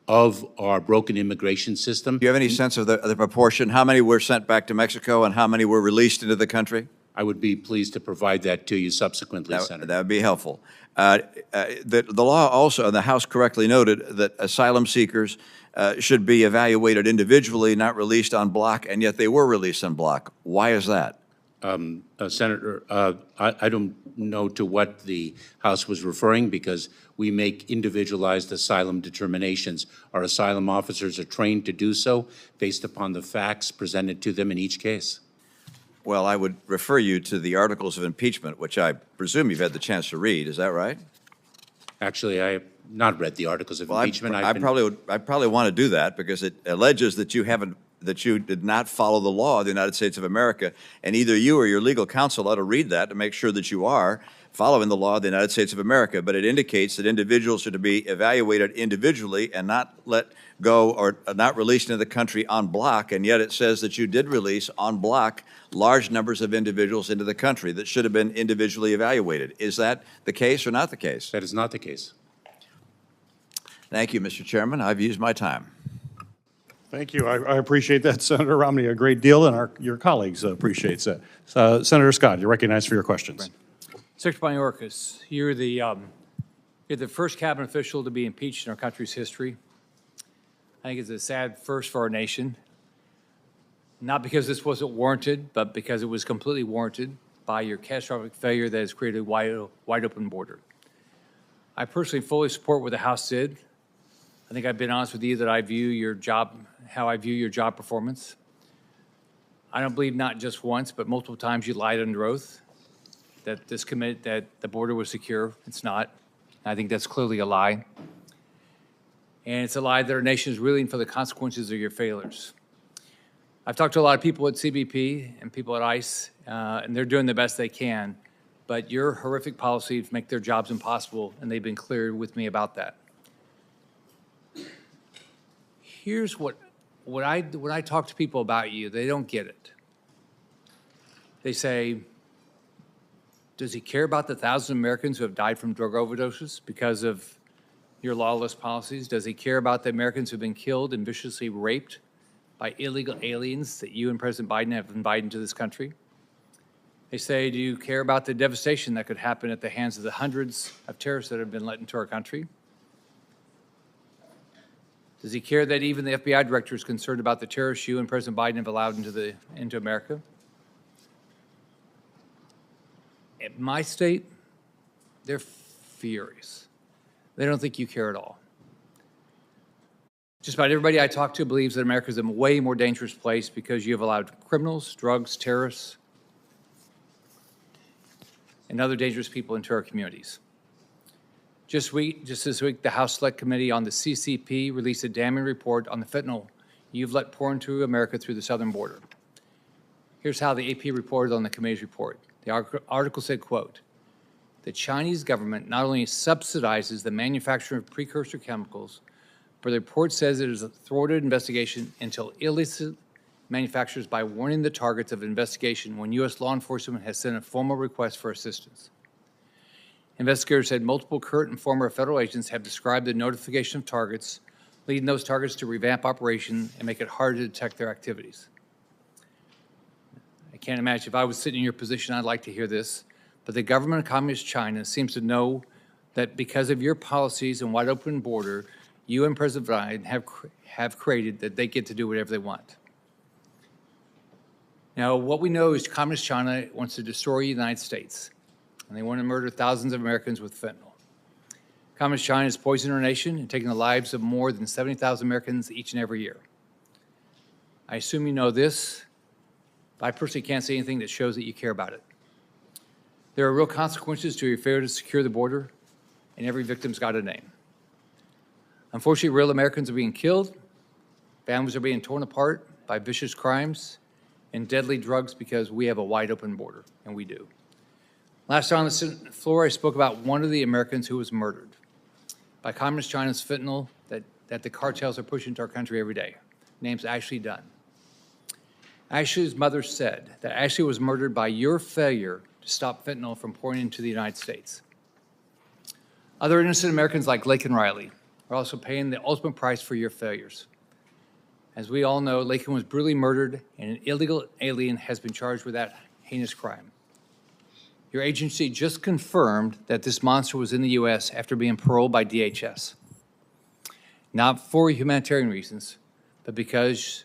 of our broken immigration system. Do you have any sense of the proportion? How many were sent back to Mexico and how many were released into the country? I would be pleased to provide that to you subsequently, Senator. That would be helpful. The law also, and the House correctly noted, that asylum seekers should be evaluated individually, not released en bloc, and yet they were released en bloc. Why is that? Senator, I don't know to what the House was referring, because we make individualized asylum determinations. Our asylum officers are trained to do so based upon the facts presented to them in each case. Well, I would refer you to the articles of impeachment, which I presume you've had the chance to read. Is that right? Actually, I have not read the articles of impeachment. I probably want to do that because it alleges that you did not follow the law of the United States of America, and either you or your legal counsel ought to read that to make sure that you are following the law of the United States of America. But it indicates that individuals are to be evaluated individually and not let go or not released into the country en bloc, and yet it says that you did release en bloc large numbers of individuals into the country that should have been individually evaluated. Is that the case or not the case? That is not the case. Thank you, Mr. Chairman. I've used my time. Thank you. I appreciate that, Senator Romney, a great deal, and your colleagues appreciate that. Senator Scott, you're recognized for your questions. Secretary Mayorkas, you're the first cabinet official to be impeached in our country's history. I think it's a sad first for our nation, not because this wasn't warranted, but because it was completely warranted by your catastrophic failure that has created a wide open border. I personally fully support what the House did. I think I've been honest with you that I view your job, how I view your job performance. I don't believe not just once, but multiple times you lied under oath that that the border was secure. It's not. I think that's clearly a lie. And it's a lie that our nation is reeling for the consequences of your failures. I've talked to a lot of people at CBP and people at ICE, and they're doing the best they can, but your horrific policies make their jobs impossible, and they've been clear with me about that. Here's when I talk to people about you, they don't get it. They say, does he care about the thousands of Americans who have died from drug overdoses because of your lawless policies? Does he care about the Americans who have been killed and viciously raped by illegal aliens that you and President Biden have invited into this country? They say, do you care about the devastation that could happen at the hands of the hundreds of terrorists that have been let into our country? Does he care that even the FBI director is concerned about the terrorists you and President Biden have allowed into America? At my state, they're furious. They don't think you care at all. Just about everybody I talk to believes that America is a way more dangerous place because you have allowed criminals, drugs, terrorists, and other dangerous people into our communities. Just this week, the House Select Committee on the CCP released a damning report on the fentanyl you've let pour into America through the southern border. Here's how the AP reported on the committee's report. The article said, quote, the Chinese government not only subsidizes the manufacture of precursor chemicals, but the report says it has thwarted investigation until illicit manufacturers by warning the targets of investigation when U.S. law enforcement has sent a formal request for assistance. Investigators said multiple current and former federal agents have described the notification of targets, leading those targets to revamp operations and make it harder to detect their activities. I can't imagine if I was sitting in your position, I'd like to hear this, but the government of Communist China seems to know that because of your policies and wide open border, you and President Biden have created that they get to do whatever they want. Now, what we know is Communist China wants to destroy the United States, and they want to murder thousands of Americans with fentanyl. Communist China has poisoned our nation and taken the lives of more than 70,000 Americans each and every year. I assume you know this, but I personally can't say anything that shows that you care about it. There are real consequences to your failure to secure the border, and every victim's got a name. Unfortunately, real Americans are being killed, families are being torn apart by vicious crimes and deadly drugs because we have a wide open border, and we do. Last time on the Senate floor, I spoke about one of the Americans who was murdered by Communist China's fentanyl that the cartels are pushing to our country every day. Name's Ashley Dunn. Ashley's mother said that Ashley was murdered by your failure to stop fentanyl from pouring into the United States. Other innocent Americans like Laken Riley, are also paying the ultimate price for your failures. As we all know, Laken was brutally murdered, and an illegal alien has been charged with that heinous crime. Your agency just confirmed that this monster was in the U.S. after being paroled by DHS. Not for humanitarian reasons, but because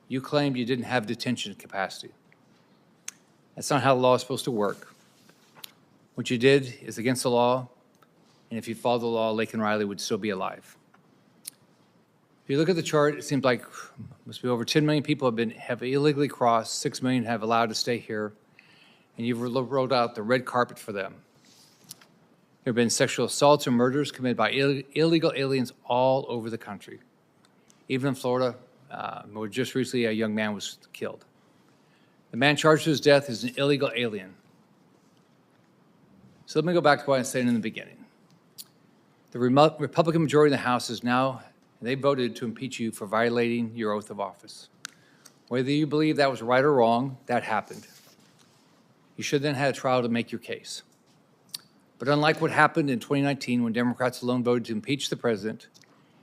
you claimed you didn't have detention capacity. That's not how the law is supposed to work. What you did is against the law, and if you followed the law, Laken Riley would still be alive. If you look at the chart, it seems like must be over 10 million people have illegally crossed, 6 million have allowed to stay here, and you've rolled out the red carpet for them. There have been sexual assaults and murders committed by illegal aliens all over the country. Even in Florida, where just recently a young man was killed. The man charged with his death is an illegal alien. So let me go back to what I said in the beginning. The Republican majority in the House is now, they voted to impeach you for violating your oath of office. Whether you believe that was right or wrong, that happened. You should then have a trial to make your case. But unlike what happened in 2019 when Democrats alone voted to impeach the president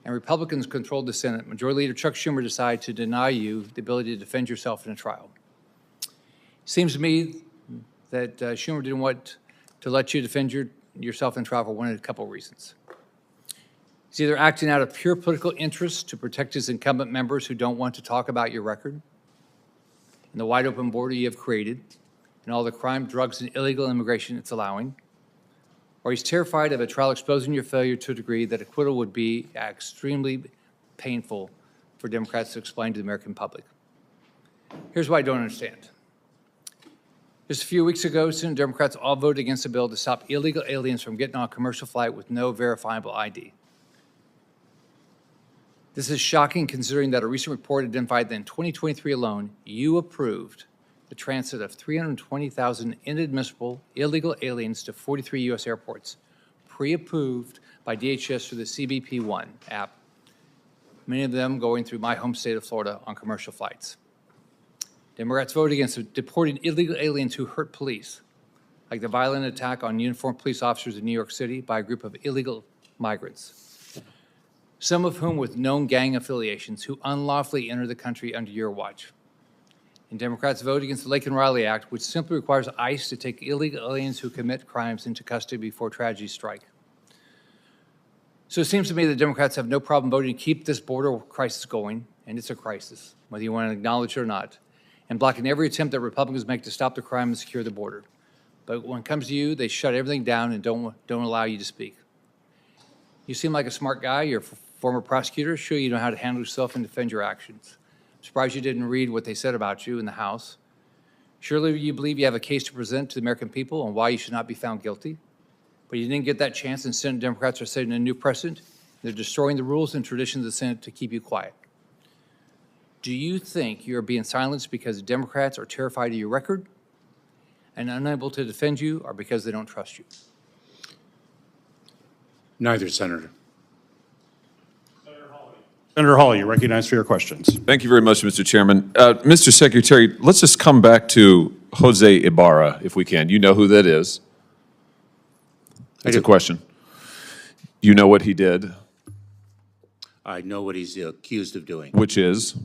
and Republicans controlled the Senate, Majority Leader Chuck Schumer decided to deny you the ability to defend yourself in a trial. It seems to me that Schumer didn't want to let you defend yourself in trial for one of a couple of reasons. He's either acting out of pure political interest to protect his incumbent members who don't want to talk about your record and the wide open border you have created and all the crime, drugs, and illegal immigration it's allowing, or he's terrified of a trial exposing your failure to a degree that acquittal would be extremely painful for Democrats to explain to the American public. Here's what I don't understand. Just a few weeks ago, Senate Democrats all voted against a bill to stop illegal aliens from getting on a commercial flight with no verifiable ID. This is shocking considering that a recent report identified that in 2023 alone, you approved the transit of 320,000 inadmissible illegal aliens to 43 U.S. airports, pre-approved by DHS through the CBP-1 app, many of them going through my home state of Florida on commercial flights. Democrats voted against deporting illegal aliens who hurt police, like the violent attack on uniformed police officers in New York City by a group of illegal migrants, some of whom with known gang affiliations who unlawfully entered the country under your watch. And Democrats voted against the Laken Riley Act, which simply requires ICE to take illegal aliens who commit crimes into custody before tragedies strike. So it seems to me that Democrats have no problem voting to keep this border crisis going, and it's a crisis, whether you want to acknowledge it or not, and blocking every attempt that Republicans make to stop the crime and secure the border. But when it comes to you, they shut everything down and don't allow you to speak. You seem like a smart guy. You're a former prosecutor. Sure, you know how to handle yourself and defend your actions. I'm surprised you didn't read what they said about you in the House. Surely you believe you have a case to present to the American people on why you should not be found guilty. But you didn't get that chance, and Senate Democrats are setting a new precedent. They're destroying the rules and traditions of the Senate to keep you quiet. Do you think you're being silenced because Democrats are terrified of your record and unable to defend you, or because they don't trust you? Neither, Senator. Senator Hall, you're recognized for your questions. Thank you very much, Mr. Chairman. Mr. Secretary, let's just come back to Jose Ibarra, if we can. You know who that is? That's a question. You know what he did? I know what he's accused of doing, Which is?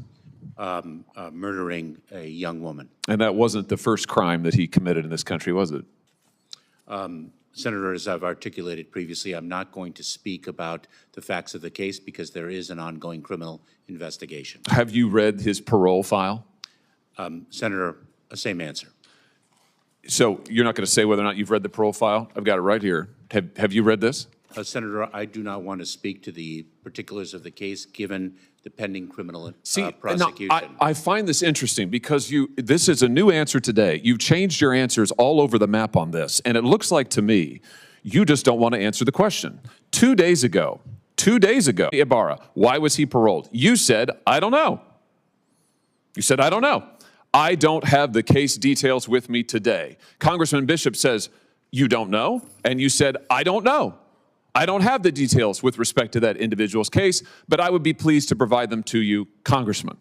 murdering a young woman. And that wasn't the first crime that he committed in this country, was it? Senator, as I've articulated previously, I'm not going to speak about the facts of the case because there is an ongoing criminal investigation. Have you read his parole file? Senator, same answer. So you're not going to say whether or not you've read the parole file? I've got it right here. Have you read this? Senator, I do not want to speak to the particulars of the case, given the pending criminal prosecution. Now, I find this interesting because this is a new answer today. You've changed your answers all over the map on this, and it looks like to me you just don't want to answer the question. 2 days ago, Ibarra, why was he paroled? You said, I don't know. You said, I don't know. I don't have the case details with me today. Congressman Bishop says, you don't know, and you said, I don't know. I don't have the details with respect to that individual's case, but I would be pleased to provide them to you, Congressman.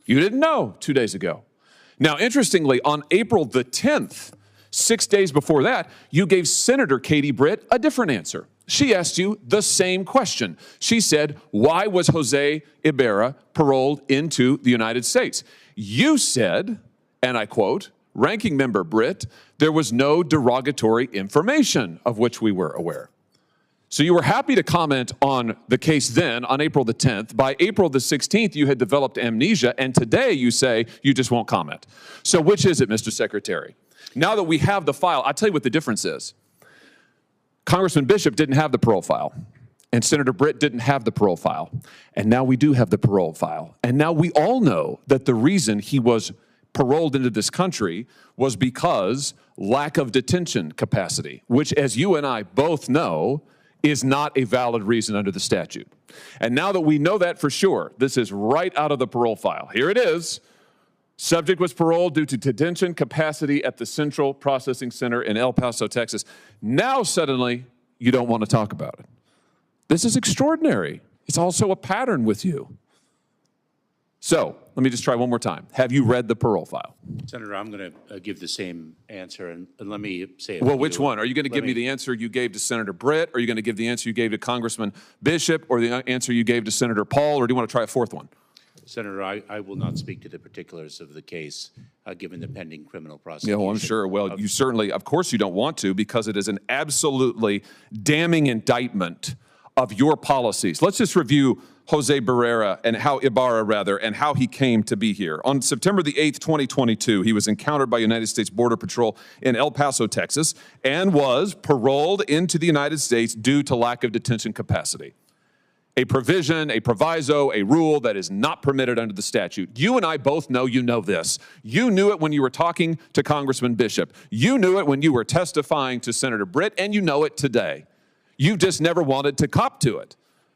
You didn't know 2 days ago. Now, interestingly, on April the 10th, 6 days before that, you gave Senator Katie Britt a different answer. She asked you the same question. She said, why was Jose Ibarra paroled into the United States? You said, and I quote, Ranking Member Britt, there was no derogatory information of which we were aware. So you were happy to comment on the case then, on April the 10th. By April the 16th, you had developed amnesia, and today you say you just won't comment. So which is it, Mr. Secretary? Now that we have the file, I'll tell you what the difference is. Congressman Bishop didn't have the parole file, and Senator Britt didn't have the parole file, and now we do have the parole file. And now we all know that the reason he was paroled into this country was because lack of detention capacity, which, as you and I both know, is not a valid reason under the statute. And now that we know that for sure, this is right out of the parole file. Here it is. Subject was paroled due to detention capacity at the Central Processing Center in El Paso, Texas. Now suddenly you don't want to talk about it. This is extraordinary. It's also a pattern with you. So let me just try one more time. Have you read the parole file? Senator, I'm going to give the same answer, and let me say it. Well, which one? Are you going to give me the answer you gave to Senator Britt? Are you going to give the answer you gave to Congressman Bishop, or the answer you gave to Senator Paul, or do you want to try a fourth one? Senator, I will not speak to the particulars of the case, given the pending criminal prosecution. Yeah, well, I'm sure. Well, you certainly, of course you don't want to, because it is an absolutely damning indictment of your policies. Let's just review Jose Ibarra, and how he came to be here. On September the 8th, 2022, he was encountered by United States Border Patrol in El Paso, Texas, and was paroled into the United States due to lack of detention capacity. A provision, a proviso, a rule that is not permitted under the statute. You and I both know you know this. You knew it when you were talking to Congressman Bishop. You knew it when you were testifying to Senator Britt, and you know it today. You just never wanted to cop to it,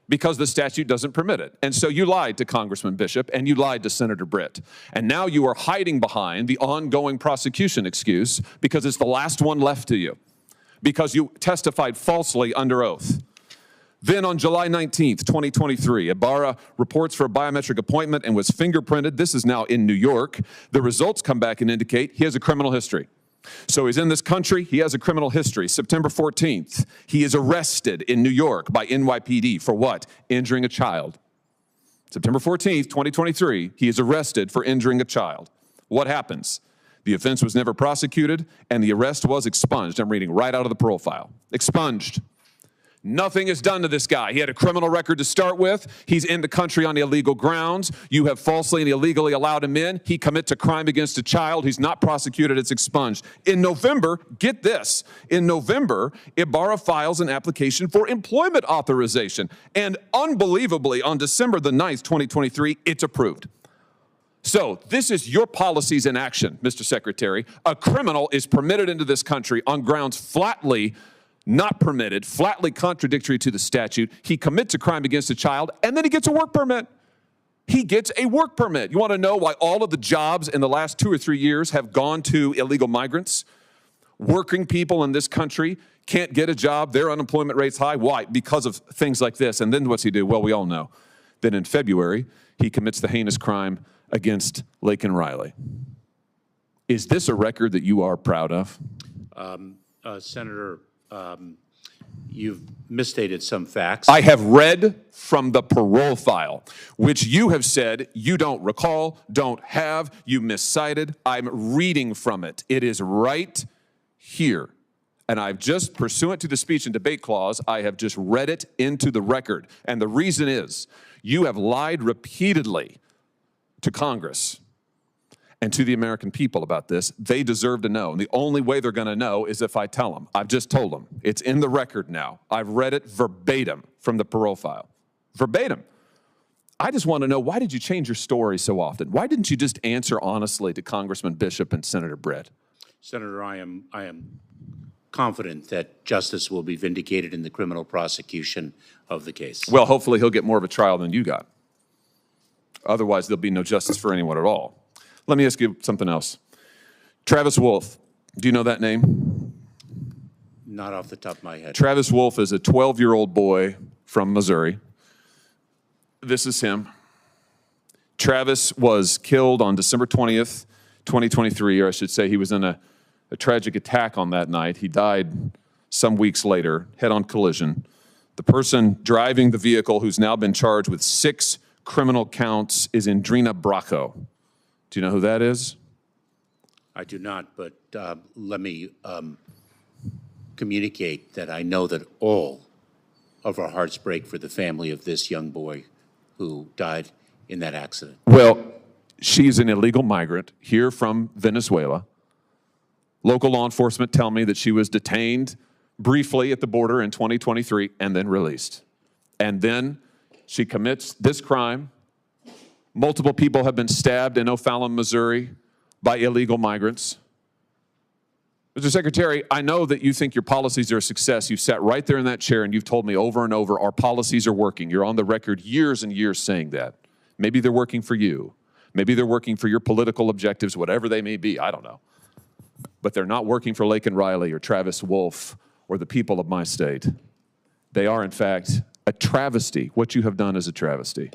because the statute doesn't permit it. And so you lied to Congressman Bishop, and you lied to Senator Britt. And now you are hiding behind the ongoing prosecution excuse, because it's the last one left to you, because you testified falsely under oath. Then on July 19th, 2023, Ibarra reports for a biometric appointment and was fingerprinted. This is now in New York. The results come back and indicate he has a criminal history. So he's in this country, he has a criminal history. September 14th, he is arrested in New York by NYPD for what? Injuring a child. September 14th, 2023, he is arrested for injuring a child. What happens? The offense was never prosecuted, and the arrest was expunged. I'm reading right out of the parole file. Expunged. Nothing is done to this guy. He had a criminal record to start with. He's in the country on illegal grounds. You have falsely and illegally allowed him in. He commits a crime against a child. He's not prosecuted. It's expunged. In November, get this, in November, Ibarra files an application for employment authorization. And unbelievably, on December the 9th, 2023, it's approved. So this is your policies in action, Mr. Secretary. A criminal is permitted into this country on grounds flatly not permitted, flatly contradictory to the statute. He commits a crime against a child, and then he gets a work permit. He gets a work permit. You want to know why all of the jobs in the last 2 or 3 years have gone to illegal migrants? Working people in this country can't get a job. Their unemployment rate's high. Why? Because of things like this. And then what's he do? Well, we all know. Then in February, he commits the heinous crime against Laken Riley. Is this a record that you are proud of? Senator, you've misstated some facts. I have read from the parole file, which you have said you don't recall, don't have, you miscited. I'm reading from it. It is right here. And I've just, pursuant to the speech and debate clause, I have just read it into the record. And the reason is, you have lied repeatedly to Congress and to the American people about this. They deserve to know. And the only way they're going to know is if I tell them. I've just told them. It's in the record now. I've read it verbatim from the parole file. Verbatim. I just want to know, why did you change your story so often? Why didn't you just answer honestly to Congressman Bishop and Senator Britt? Senator, I am confident that justice will be vindicated in the criminal prosecution of the case. Well, hopefully he'll get more of a trial than you got. Otherwise, there'll be no justice for anyone at all. Let me ask you something else. Travis Wolf, do you know that name? Not off the top of my head. Travis Wolf is a 12-year-old boy from Missouri. This is him. Travis was killed on December 20th, 2023, or I should say he was in a tragic attack on that night. He died some weeks later, head-on collision. The person driving the vehicle who's now been charged with 6 criminal counts is Indrina Bracco. Do you know who that is? I do not, but let me communicate that I know that all of our hearts break for the family of this young boy who died in that accident. Well, she's an illegal migrant here from Venezuela. Local law enforcement tell me that she was detained briefly at the border in 2023 and then released. And then she commits this crime. Multiple people have been stabbed in O'Fallon, Missouri by illegal migrants. Mr. Secretary, I know that you think your policies are a success. You've sat right there in that chair and you've told me over and over our policies are working. You're on the record years and years saying that. Maybe they're working for you. Maybe they're working for your political objectives, whatever they may be, I don't know. But they're not working for Laken Riley or Travis Wolf or the people of my state. They are, in fact, a travesty. What you have done is a travesty.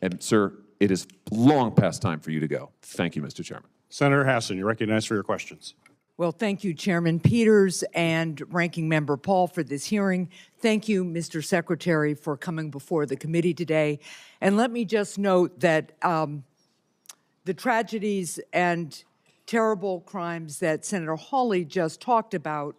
And, sir, it is long past time for you to go. Thank you, Mr. Chairman. Senator Hassan, you're recognized for your questions. Well, thank you, Chairman Peters and Ranking Member Paul, for this hearing. Thank you, Mr. Secretary, for coming before the committee today. And let me just note that the tragedies and terrible crimes that Senator Hawley just talked about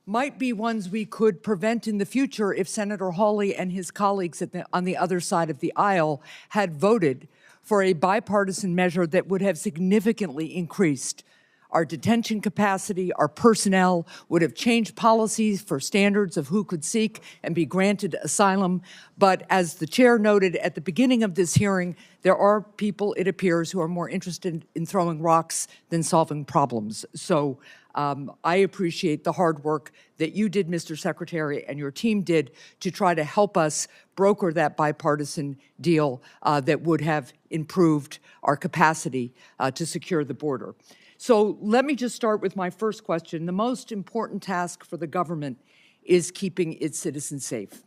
might be ones we could prevent in the future if Senator Hawley and his colleagues on the other side of the aisle had voted for a bipartisan measure that would have significantly increased our detention capacity, our personnel, would have changed policies for standards of who could seek and be granted asylum. But as the chair noted at the beginning of this hearing, there are people, it appears, who are more interested in throwing rocks than solving problems. So I appreciate the hard work that you did, Mr. Secretary, and your team did to try to help us broker that bipartisan deal that would have improved our capacity to secure the border. So let me just start with my first question. The most important task for the government is keeping its citizens safe.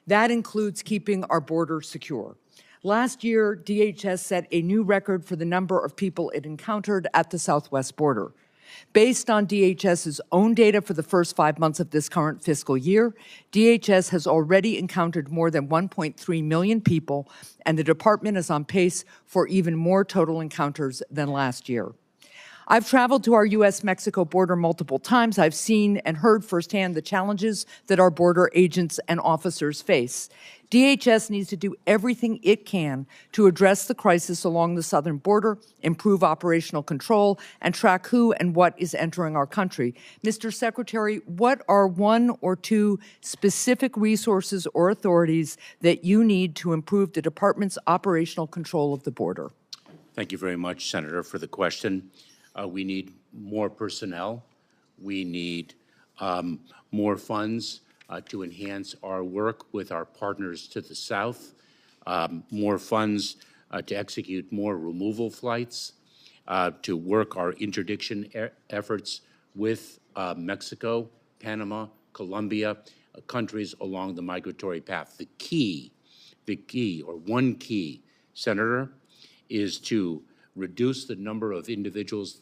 That includes keeping our border secure. Last year, DHS set a new record for the number of people it encountered at the southwest border. Based on DHS's own data for the first 5 months of this current fiscal year, DHS has already encountered more than 1.3 million people, and the department is on pace for even more total encounters than last year. I've traveled to our U.S.-Mexico border multiple times. I've seen and heard firsthand the challenges that our border agents and officers face. DHS needs to do everything it can to address the crisis along the southern border, improve operational control, and track who and what is entering our country. Mr. Secretary, what are 1 or 2 specific resources or authorities that you need to improve the department's operational control of the border? Thank you very much, Senator, for the question. We need more personnel. We need more funds to enhance our work with our partners to the south, more funds to execute more removal flights, to work our interdiction efforts with Mexico, Panama, Colombia, countries along the migratory path. The key, or one key, Senator, is to reduce the number of individuals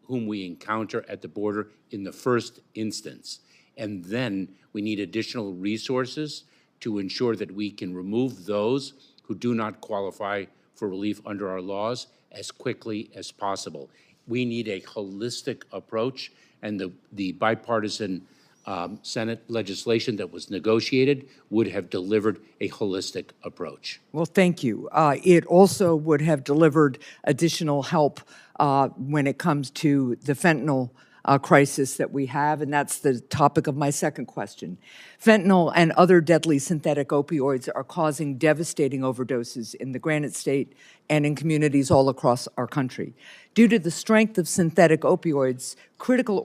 whom we encounter at the border in the first instance. And then we need additional resources to ensure that we can remove those who do not qualify for relief under our laws as quickly as possible. We need a holistic approach, and the bipartisan Senate legislation that was negotiated would have delivered a holistic approach. Well, thank you. It also would have delivered additional help when it comes to the fentanyl crisis that we have, and that's the topic of my second question. Fentanyl and other deadly synthetic opioids are causing devastating overdoses in the Granite State and in communities all across our country. Due to the strength of synthetic opioids, criminal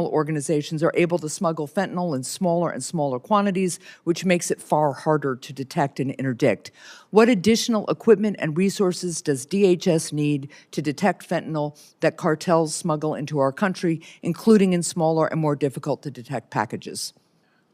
organizations are able to smuggle fentanyl in smaller and smaller quantities, which makes it far harder to detect and interdict. What additional equipment and resources does DHS need to detect fentanyl that cartels smuggle into our country, including in smaller and more difficult to detect packages?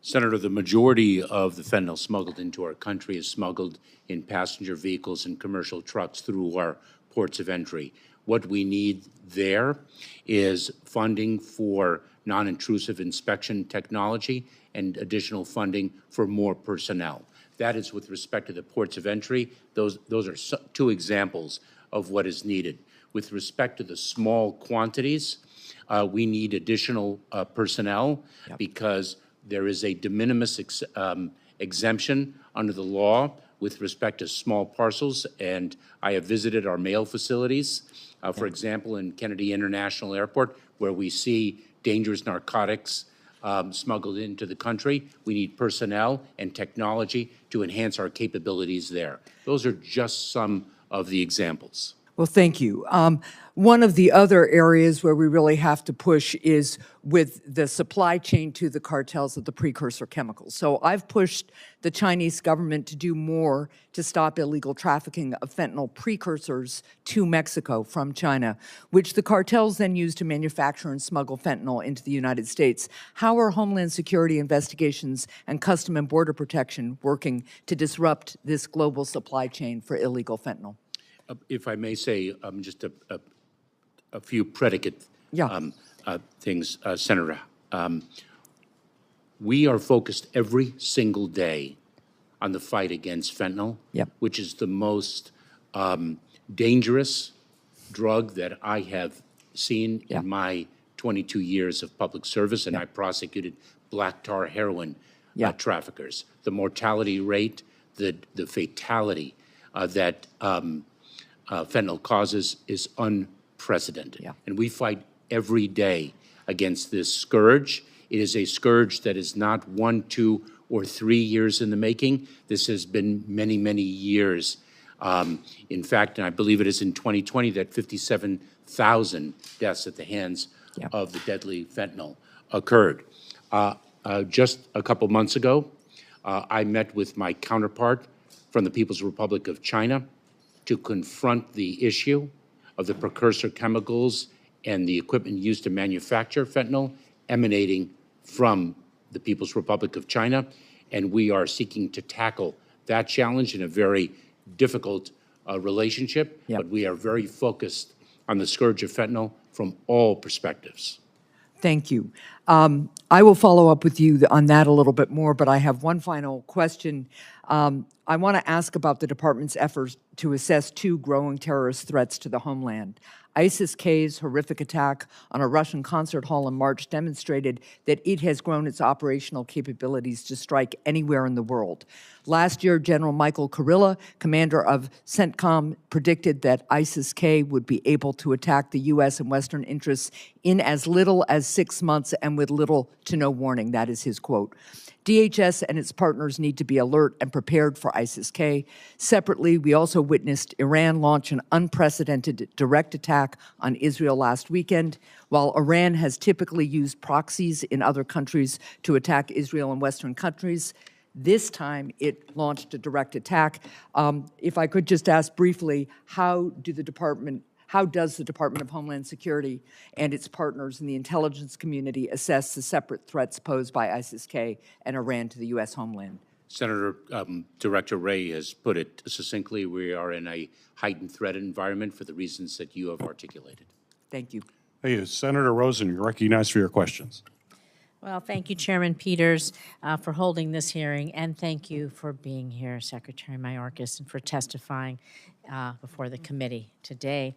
Senator, the majority of the fentanyl smuggled into our country is smuggled in passenger vehicles and commercial trucks through our ports of entry. What we need there is funding for non-intrusive inspection technology and additional funding for more personnel. That is with respect to the ports of entry. Those are two examples of what is needed. With respect to the small quantities, we need additional personnel because there is a de minimis exemption under the law with respect to small parcels, and I have visited our mail facilities, for example, in Kennedy International Airport, where we see dangerous narcotics smuggled into the country. We need personnel and technology to enhance our capabilities there. Those are just some of the examples. Well, thank you. One of the other areas where we really have to push is with the supply chain to the cartels of the precursor chemicals. So I've pushed the Chinese government to do more to stop illegal trafficking of fentanyl precursors to Mexico from China, which the cartels then use to manufacture and smuggle fentanyl into the United States. How are Homeland Security investigations and Custom and Border Protection working to disrupt this global supply chain for illegal fentanyl? If I may say, just a few predicate things, Senator. We are focused every single day on the fight against fentanyl, which is the most dangerous drug that I have seen in my 22 years of public service, and I prosecuted black tar heroin traffickers. The mortality rate, the fatality that fentanyl causes is unprecedented. And we fight every day against this scourge. It is a scourge that is not 1, 2, or 3 years in the making. This has been many, many years. In fact, and I believe it is in 2020 that 57,000 deaths at the hands of the deadly fentanyl occurred. Just a couple months ago, I met with my counterpart from the People's Republic of China to confront the issue of the precursor chemicals and the equipment used to manufacture fentanyl emanating from the People's Republic of China. And we are seeking to tackle that challenge in a very difficult relationship, but we are very focused on the scourge of fentanyl from all perspectives. Thank you. I will follow up with you on that a little bit more, but I have one final question. I want to ask about the department's efforts to assess two growing terrorist threats to the homeland. ISIS-K's horrific attack on a Russian concert hall in March demonstrated that it has grown its operational capabilities to strike anywhere in the world. Last year, General Michael Kurilla, commander of CENTCOM, predicted that ISIS-K would be able to attack the U.S. and Western interests in as little as 6 months and with little to no warning. That is his quote. DHS and its partners need to be alert and prepared for ISIS-K. Separately, we also witnessed Iran launch an unprecedented direct attack on Israel last weekend. While Iran has typically used proxies in other countries to attack Israel and Western countries, this time it launched a direct attack. If I could just ask briefly, how does the Department of Homeland Security and its partners in the intelligence community assess the separate threats posed by ISIS-K and Iran to the U.S. homeland? Senator, Director Wray has put it succinctly. We are in a heightened threat environment for the reasons that you have articulated. Thank you. Thank you. Senator Rosen, you're recognized for your questions. Well, thank you, Chairman Peters, for holding this hearing, and thank you for being here, Secretary Mayorkas, and for testifying before the committee today.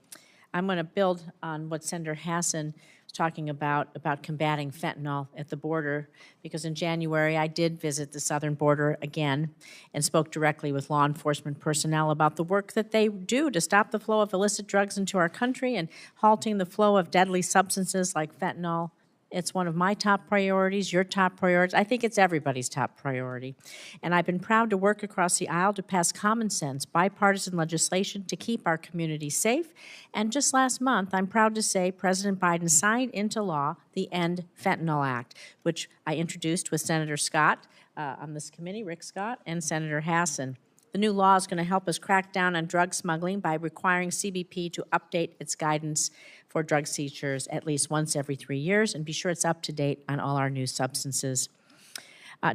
I'm going to build on what Senator Hassan was talking about combating fentanyl at the border, because in January I did visit the southern border again and spoke directly with law enforcement personnel about the work that they do to stop the flow of illicit drugs into our country and halting the flow of deadly substances like fentanyl. It's one of my top priorities, your top priorities. I think it's everybody's top priority. And I've been proud to work across the aisle to pass common sense, bipartisan legislation to keep our communities safe. And just last month, I'm proud to say President Biden signed into law the End Fentanyl Act, which I introduced with Senator Scott on this committee, Rick Scott, and Senator Hassan. The new law is going to help us crack down on drug smuggling by requiring CBP to update its guidance for drug seizures at least once every 3 years and be sure it's up to date on all our new substances.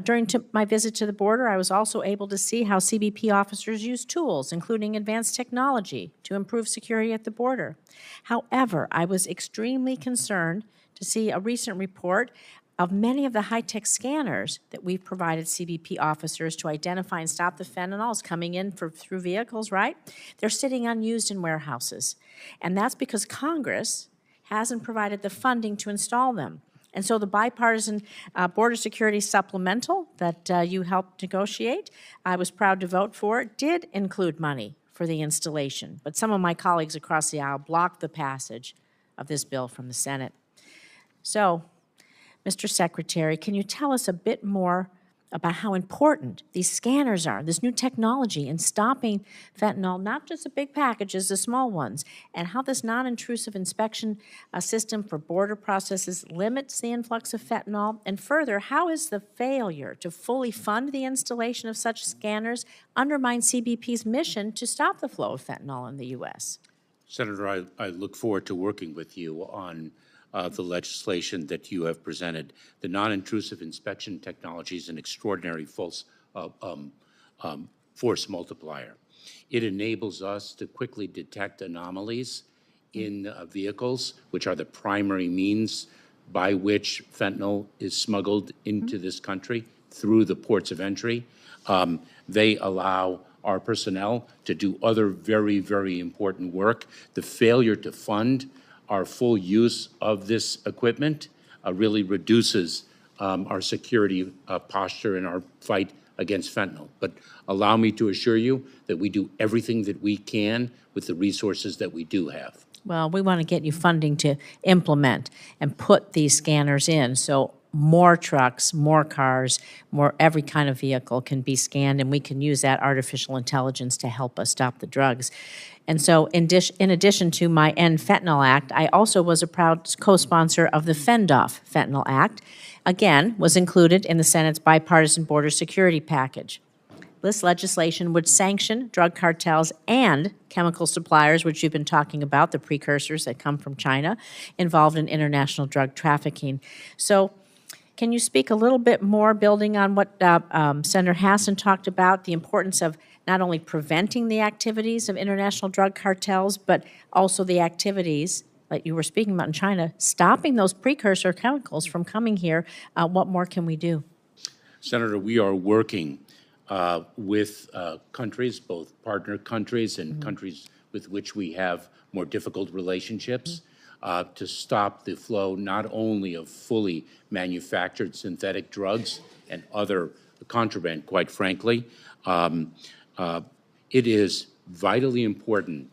During my visit to the border, I was also able to see how CBP officers use tools, including advanced technology, to improve security at the border. However, I was extremely concerned to see a recent report of many of the high-tech scanners that we've provided CBP officers to identify and stop the fentanyls coming in through vehicles, right? They're sitting unused in warehouses. And that's because Congress hasn't provided the funding to install them. And so the bipartisan border security supplemental that you helped negotiate, I was proud to vote for, did include money for the installation. But some of my colleagues across the aisle blocked the passage of this bill from the Senate. So, Mr. Secretary, can you tell us a bit more about how important these scanners are, this new technology in stopping fentanyl, not just the big packages, the small ones, and how this non-intrusive inspection system for border processes limits the influx of fentanyl? And further, how is the failure to fully fund the installation of such scanners undermine CBP's mission to stop the flow of fentanyl in the U.S.? Senator, I look forward to working with you on the legislation that you have presented. The non-intrusive inspection technology is an extraordinary force multiplier. It enables us to quickly detect anomalies in vehicles, which are the primary means by which fentanyl is smuggled into this country through the ports of entry. They allow our personnel to do other very, very important work. The failure to fund our full use of this equipment really reduces our security posture in our fight against fentanyl. But allow me to assure you that we do everything that we can with the resources that we do have. Well, we want to get you funding to implement and put these scanners in so more trucks, more cars, more every kind of vehicle can be scanned, and we can use that artificial intelligence to help us stop the drugs. And so in addition to my End Fentanyl Act, I also was a proud co-sponsor of the Fend-Off Fentanyl Act. Again, was included in the Senate's bipartisan border security package. This legislation would sanction drug cartels and chemical suppliers, which you've been talking about, the precursors that come from China, involved in international drug trafficking. So can you speak a little bit more, building on what Senator Hassan talked about, the importance of not only preventing the activities of international drug cartels, but also the activities like you were speaking about in China, stopping those precursor chemicals from coming here? What more can we do? Senator, we are working with countries, both partner countries and countries with which we have more difficult relationships, to stop the flow not only of fully manufactured synthetic drugs and other contraband, quite frankly. It is vitally important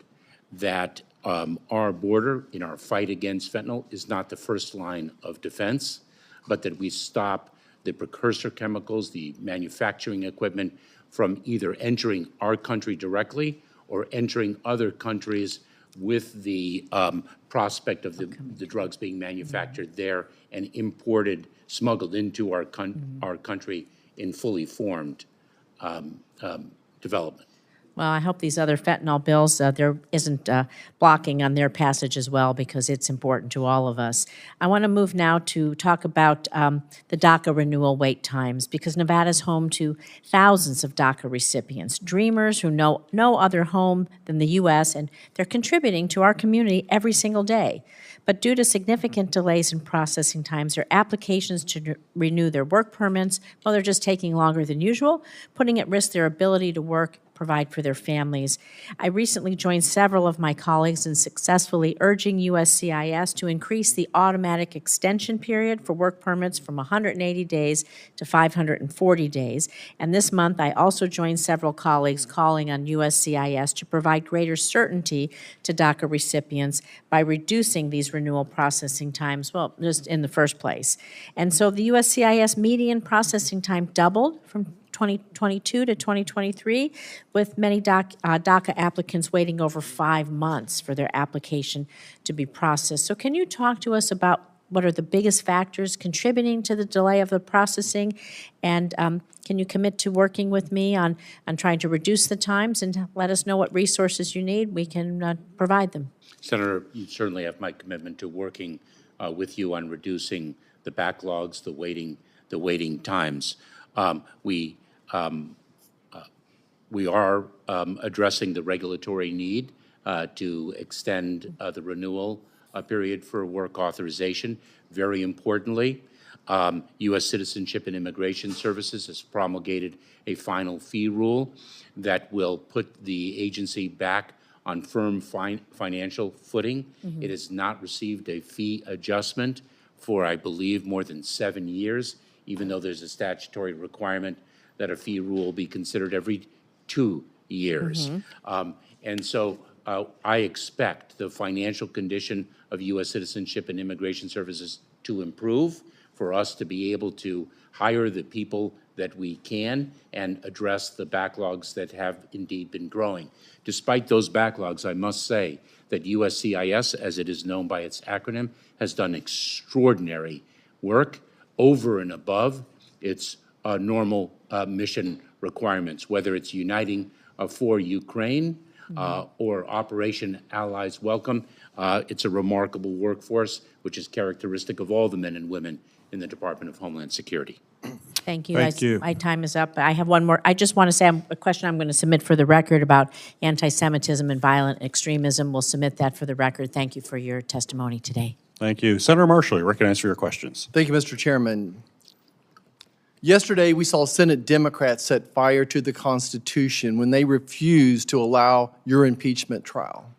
that our border in our fight against fentanyl is not the first line of defense, but that we stop the precursor chemicals, the manufacturing equipment from either entering our country directly or entering other countries with the prospect of the drugs being manufactured there and imported, smuggled into our country in fully formed development. Well, I hope these other fentanyl bills, there isn't blocking on their passage as well, because it's important to all of us. I want to move now to talk about the DACA renewal wait times, because Nevada's home to thousands of DACA recipients, dreamers who know no other home than the U.S., and they're contributing to our community every single day. But due to significant delays in processing times, their applications to renew their work permits, well, they're just taking longer than usual, putting at risk their ability to work, provide for their families. I recently joined several of my colleagues in successfully urging USCIS to increase the automatic extension period for work permits from 180 days to 540 days. And this month, I also joined several colleagues calling on USCIS to provide greater certainty to DACA recipients by reducing these renewal processing times, well, just in the first place. And so the USCIS median processing time doubled from 2022 to 2023, with many DACA applicants waiting over 5 months for their application to be processed. So can you talk to us about what are the biggest factors contributing to the delay of the processing? And can you commit to working with me on trying to reduce the times, and let us know what resources you need? We can provide them. Senator, you certainly have my commitment to working with you on reducing the backlogs, the waiting times. We are addressing the regulatory need to extend the renewal period for work authorization. Very importantly, U.S. Citizenship and Immigration Services has promulgated a final fee rule that will put the agency back on firm financial footing. It has not received a fee adjustment for, I believe, more than 7 years, even though there's a statutory requirement that a fee rule be considered every 2 years. And so I expect the financial condition of U.S. Citizenship and Immigration Services to improve, for us to be able to hire the people that we can and address the backlogs that have indeed been growing. Despite those backlogs, I must say that USCIS, as it is known by its acronym, has done extraordinary work over and above its normal mission requirements, whether it's uniting for Ukraine or Operation Allies Welcome. It's a remarkable workforce, which is characteristic of all the men and women in the Department of Homeland Security. Thank you. Thank you. My time is up. I have one more. I just want to say a question I'm going to submit for the record about anti-Semitism and violent extremism. We'll submit that for the record. Thank you for your testimony today. Thank you. Senator Marshall, you're recognized for your questions. Thank you, Mr. Chairman. Yesterday, we saw Senate Democrats set fire to the Constitution when they refused to allow your impeachment trial.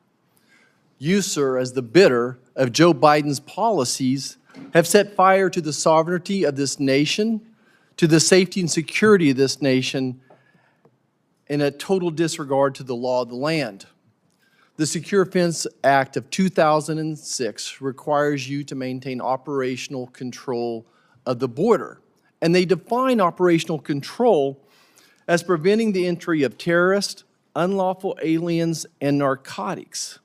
You, sir, as the bidder of Joe Biden's policies, have set fire to the sovereignty of this nation, to the safety and security of this nation, in a total disregard to the law of the land. The Secure Fence Act of 2006 requires you to maintain operational control of the border. And they define operational control as preventing the entry of terrorists, unlawful aliens, and narcotics.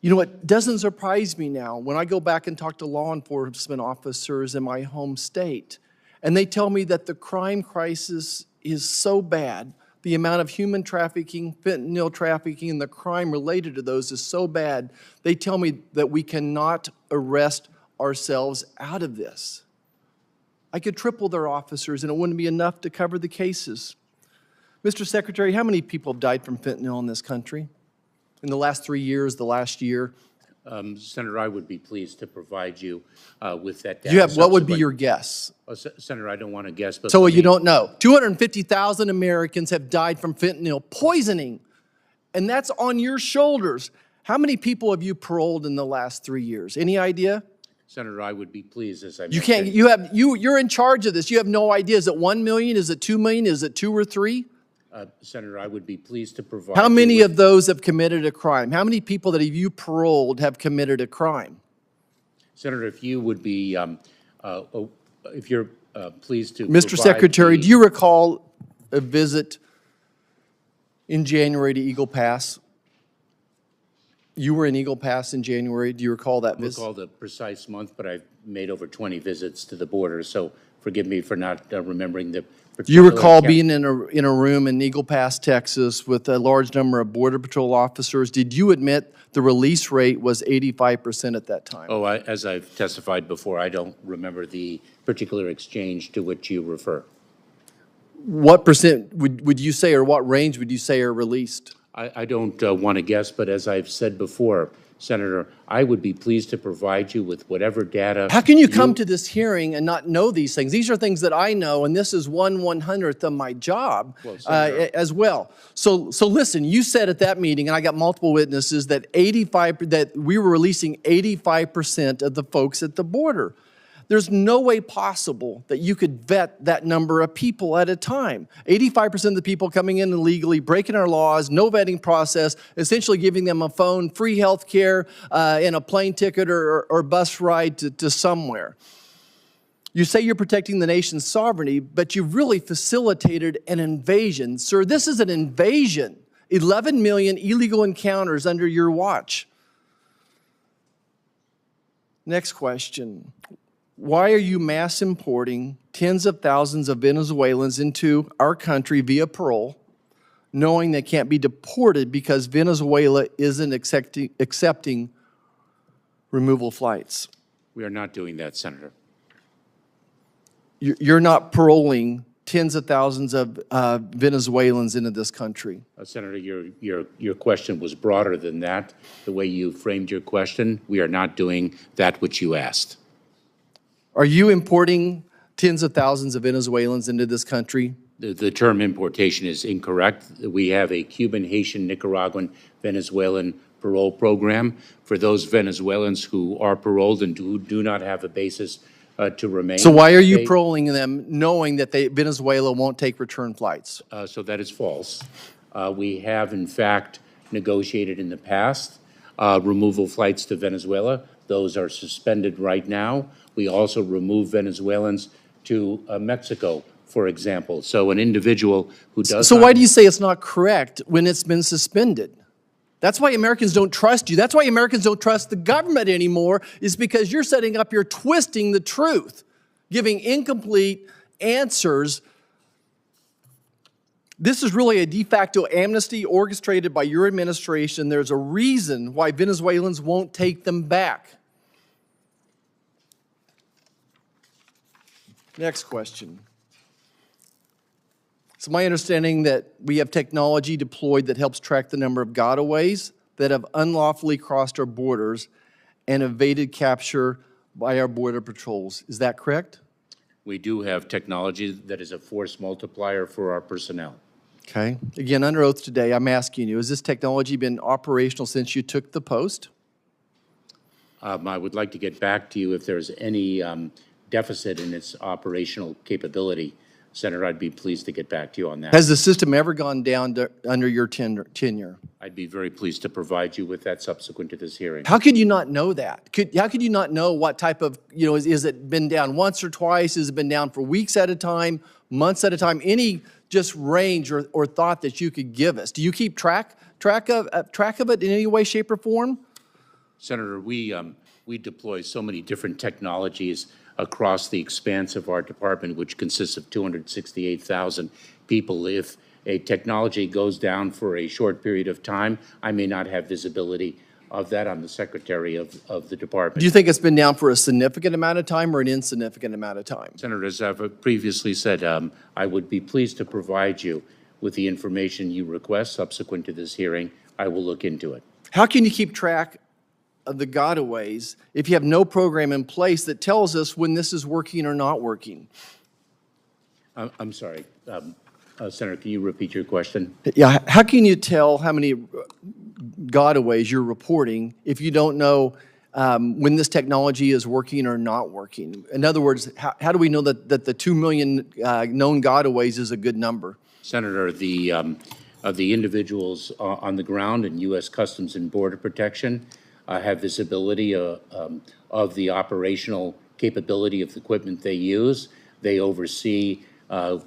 You know, it doesn't surprise me now when I go back and talk to law enforcement officers in my home state, and they tell me that the crime crisis is so bad, the amount of human trafficking, fentanyl trafficking, and the crime related to those is so bad, they tell me that we cannot arrest ourselves out of this. I could triple their officers, and it wouldn't be enough to cover the cases. Mr. Secretary, how many people have died from fentanyl in this country? In the last 3 years, the last year? Senator, I would be pleased to provide you with that data. What would be your guess? Senator, I don't want to guess. But So you don't know. 250,000 Americans have died from fentanyl poisoning, and that's on your shoulders. How many people have you paroled in the last 3 years? Any idea? Senator, I would be pleased, as I You mentioned. can't. You're in charge of this. You have no idea. Is it 1 million? Is it 2 million? Is it 2 or 3? Senator, I would be pleased to provide. How many you with, of those have committed a crime? How many people that have you paroled have committed a crime? Senator, if you would be, if you're pleased to. Mr. provide Secretary, the- do you recall a visit in January to Eagle Pass? You were in Eagle Pass in January. Do you recall that I visit? recall the precise month, but I've made over 20 visits to the border, so forgive me for not remembering the. You particular recall account. being in a room in Eagle Pass, Texas, with a large number of Border Patrol officers. Did you admit the release rate was 85% at that time? Oh, as I've testified before, I don't remember the particular exchange to which you refer. What percent would you say, or what range would you say are released? I don't want to guess, but as I've said before, Senator, I would be pleased to provide you with whatever data. How can you come to this hearing and not know these things? These are things that I know, and this is 1/100th of my job as well. So listen, you said at that meeting, and I got multiple witnesses, that that we were releasing 85% of the folks at the border. There's no way possible that you could vet that number of people at a time. 85% of the people coming in illegally, breaking our laws, no vetting process, essentially giving them a phone, free health care, and a plane ticket or bus ride to somewhere. You say you're protecting the nation's sovereignty, but you've really facilitated an invasion. Sir, this is an invasion. 11 million illegal encounters under your watch. Next question. Why are you mass importing tens of thousands of Venezuelans into our country via parole, knowing they can't be deported because Venezuela isn't accepting removal flights? We are not doing that, Senator. You're not paroling tens of thousands of Venezuelans into this country. Senator, your question was broader than that. The way you framed your question, we are not doing that which you asked. Are you importing tens of thousands of Venezuelans into this country? The term importation is incorrect. We have a Cuban, Haitian, Nicaraguan, Venezuelan parole program for those Venezuelans who are paroled and who do not have a basis to remain. So why are you paroling them knowing that Venezuela won't take return flights? So that is false. We have, in fact, negotiated in the past removal flights to Venezuela. Those are suspended right now. We also remove Venezuelans to Mexico, for example. So an individual who does So why do you say it's not correct when it's been suspended? That's why Americans don't trust you. That's why Americans don't trust the government anymore, is because you're setting up, you're twisting the truth, giving incomplete answers. This is really a de facto amnesty orchestrated by your administration. There's a reason why Venezuelans won't take them back. Next question. It's my understanding that we have technology deployed that helps track the number of gotaways that have unlawfully crossed our borders and evaded capture by our border patrols. Is that correct? We do have technology that is a force multiplier for our personnel. Okay. Again, under oath today, I'm asking you, has this technology been operational since you took the post? I would like to get back to you if there's any deficit in its operational capability. Senator, I'd be pleased to get back to you on that. Has the system ever gone down under your tenure? I'd be very pleased to provide you with that subsequent to this hearing. How could you not know that? How could you not know what type of, is it been down once or twice? Has it been down for weeks at a time, months at a time? Any just range or thought that you could give us? Do you keep track of it in any way, shape, or form? Senator, we deploy so many different technologies across the expanse of our department, which consists of 268,000 people. If a technology goes down for a short period of time, I may not have visibility of that. I'm the secretary of the department. Do you think it's been down for a significant amount of time or an insignificant amount of time? Senator, as I've previously said, I would be pleased to provide you with the information you request subsequent to this hearing. I will look into it. How can you keep track of the gotaways if you have no program in place that tells us when this is working or not working? I'm sorry. Senator, can you repeat your question? Yeah, how can you tell how many gotaways you're reporting if you don't know when this technology is working or not working? In other words, how do we know that the 2 million known gotaways is a good number? Senator, the individuals on the ground in U.S. Customs and Border Protection have visibility of the operational capability of the equipment they use. They oversee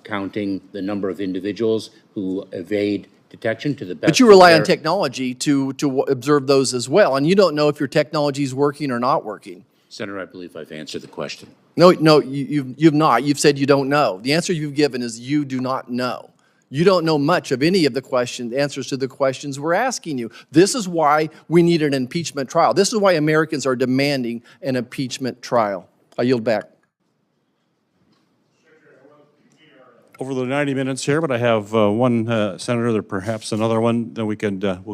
counting the number of individuals who evade detection to the best. But you rely on technology to observe those as well, and you don't know if your technology is working or not working. Senator, I believe I've answered the question. No, you've not. You've said you don't know. The answer you've given is you do not know. You don't know much of any of the answers to the questions we're asking you. This is why we need an impeachment trial. This is why Americans are demanding an impeachment trial. I yield back. Over the 90 minutes here, but I have one senator, there perhaps another one. Then we'll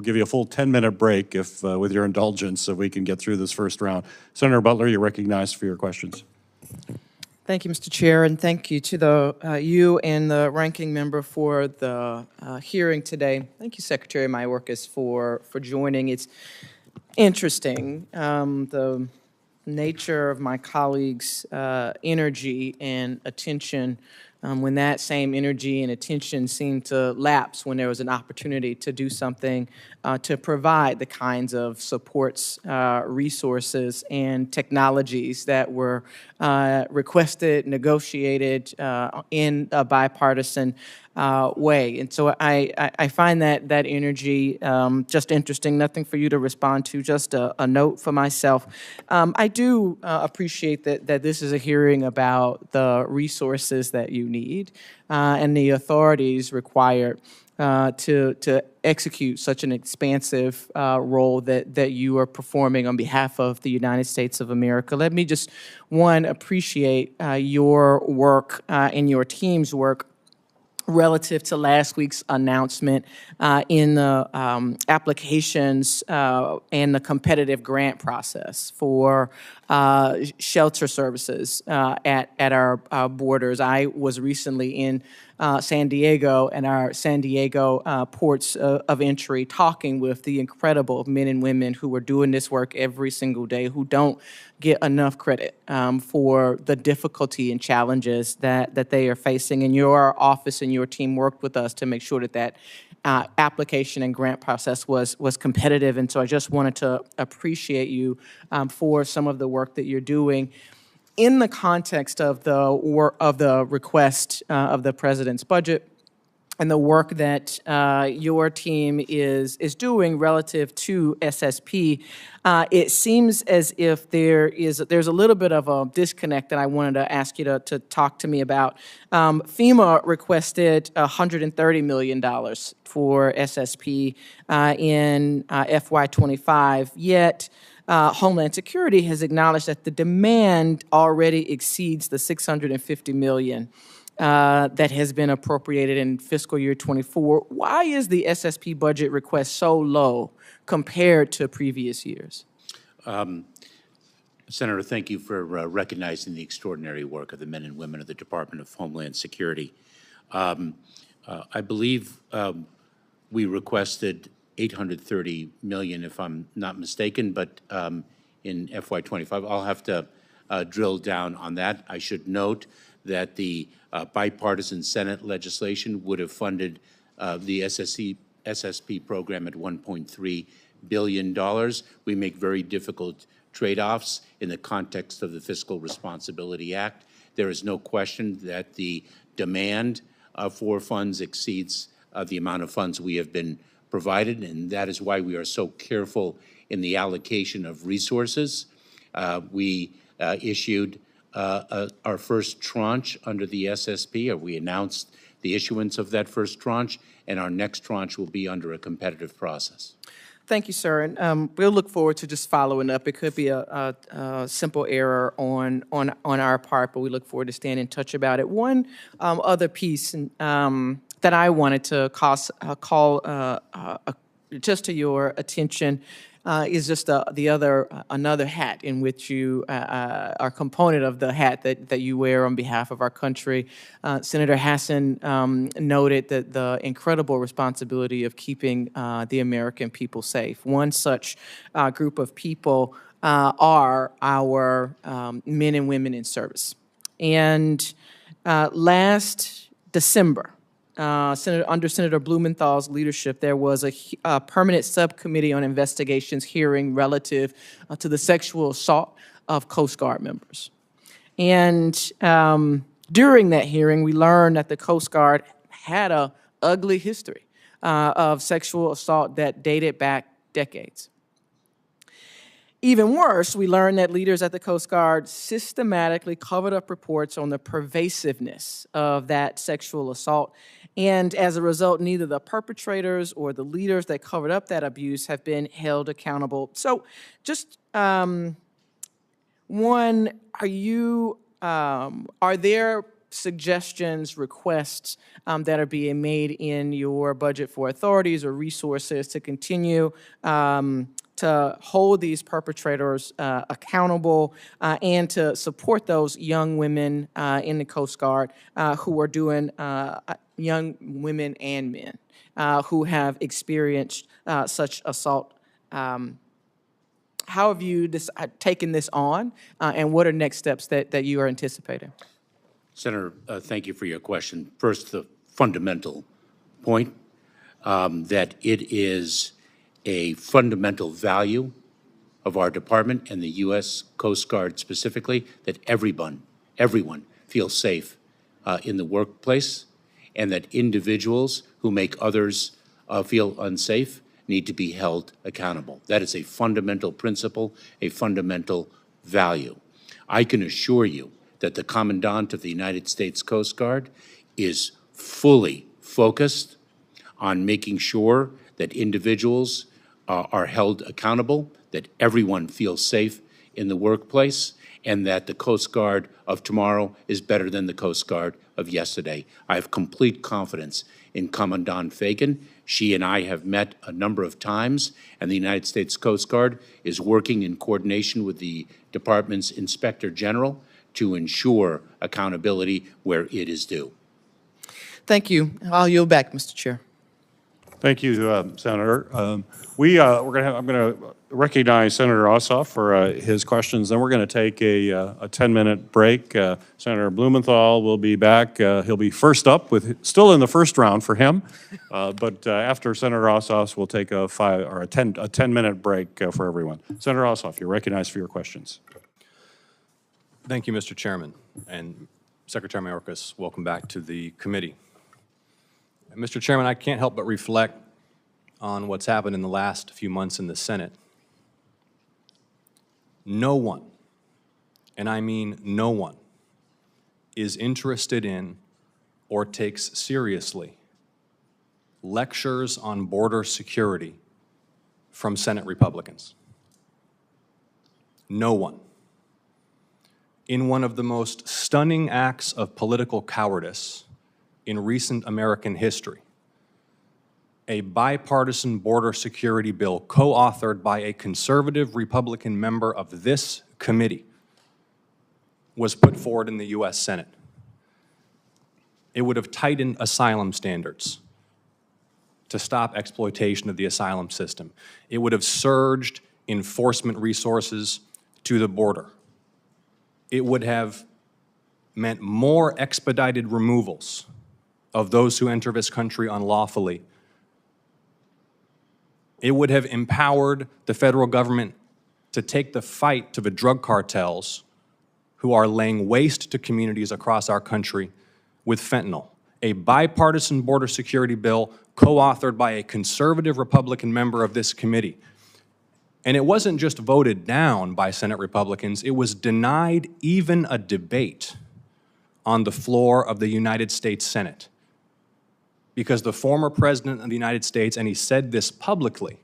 give you a full 10-minute break if, with your indulgence, so we can get through this first round. Senator Butler, you're recognized for your questions. Thank you, Mr. Chair, and thank you to you and the ranking member for the hearing today. Thank you, Secretary Mayorkas, for joining. It's interesting, the nature of my colleagues' energy and attention when that same energy and attention seemed to lapse when there was an opportunity to do something to provide the kinds of supports, resources, and technologies that were requested, negotiated in a bipartisan way. And so I find that energy just interesting. Nothing for you to respond to, just a note for myself. I do appreciate that this is a hearing about the resources that you need and the authorities required to execute such an expansive role that you are performing on behalf of the United States of America. Let me just, one, appreciate your work and your team's work relative to last week's announcement in the applications and the competitive grant process for shelter services at our borders. I was recently in San Diego and our San Diego ports of entry talking with the incredible men and women who are doing this work every single day, who don't get enough credit for the difficulty and challenges that they are facing. And your office and your team worked with us to make sure that that application and grant process was competitive. And so I just wanted to appreciate you for some of the work that you're doing in the context of the request of the president's budget and the work that your team is doing relative to SSP. It seems as if there's a little bit of a disconnect that I wanted to ask you to talk to me about. FEMA requested $130 million for SSP in FY25, yet Homeland Security has acknowledged that the demand already exceeds the $650 million that has been appropriated in fiscal year 24. Why is the SSP budget request so low compared to previous years? Senator, thank you for recognizing the extraordinary work of the men and women of the Department of Homeland Security. I believe we requested $830 million, if I'm not mistaken, but in FY25, I'll have to drill down on that. I should note that the bipartisan Senate legislation would have funded the SSP program at $1.3 billion. We make very difficult trade-offs in the context of the Fiscal Responsibility Act. There is no question that the demand for funds exceeds the amount of funds we have been provided, and that is why we are so careful in the allocation of resources. We issued our first tranche under the SSP, or we announced the issuance of that first tranche, and our next tranche will be under a competitive process. Thank you, sir. And we'll look forward to just following up. It could be a simple error on our part, but we look forward to staying in touch about it. One other piece that I wanted to call just to your attention is just another hat in which you are a component of the hat that you wear on behalf of our country. Senator Hassan noted that the incredible responsibility of keeping the American people safe. One such group of people are our men and women in service. And last December, under Senator Blumenthal's leadership, there was a permanent subcommittee on investigations hearing relative to the sexual assault of Coast Guard members. And during that hearing, we learned that the Coast Guard had an ugly history of sexual assault that dated back decades. Even worse, we learned that leaders at the Coast Guard systematically covered up reports on the pervasiveness of that sexual assault. And as a result, neither the perpetrators or the leaders that covered up that abuse have been held accountable. So just one, are there suggestions, requests that are being made in your budget for authorities or resources to continue to hold these perpetrators accountable and to support those young women in the Coast Guard who are doing, young women and men who have experienced such assault? How have you taken this on, and what are next steps that you are anticipating? Senator, thank you for your question. First, the fundamental point that it is a fundamental value of our department and the U.S. Coast Guard specifically that everyone feels safe in the workplace, and that individuals who make others feel unsafe need to be held accountable. That is a fundamental principle, a fundamental value. I can assure you that the Commandant of the United States Coast Guard is fully focused on making sure that individuals are held accountable, that everyone feels safe in the workplace, and that the Coast Guard of tomorrow is better than the Coast Guard of yesterday. I have complete confidence in Commandant Fagan. She and I have met a number of times, and the United States Coast Guard is working in coordination with the Department's Inspector General to ensure accountability where it is due. Thank you. I'll yield back, Mr. Chair. Thank you, Senator. I'm going to recognize Senator Ossoff for his questions. Then we're going to take a 10-minute break. Senator Blumenthal will be back. He'll be first up, still in the first round for him. But after Senator Ossoff, we'll take a 10-minute break for everyone. Senator Ossoff, you're recognized for your questions. Thank you, Mr. Chairman. And Secretary Mayorkas, welcome back to the committee. And Mr. Chairman, I can't help but reflect on what's happened in the last few months in the Senate. No one, and I mean no one, is interested in or takes seriously lectures on border security from Senate Republicans. No one. In one of the most stunning acts of political cowardice in recent American history, a bipartisan border security bill co-authored by a conservative Republican member of this committee was put forward in the U.S. Senate. It would have tightened asylum standards to stop exploitation of the asylum system. It would have surged enforcement resources to the border. It would have meant more expedited removals of those who enter this country unlawfully. It would have empowered the federal government to take the fight to the drug cartels who are laying waste to communities across our country with fentanyl. A bipartisan border security bill co-authored by a conservative Republican member of this committee. And it wasn't just voted down by Senate Republicans, it was denied even a debate on the floor of the United States Senate. Because the former President of the United States, and he said this publicly,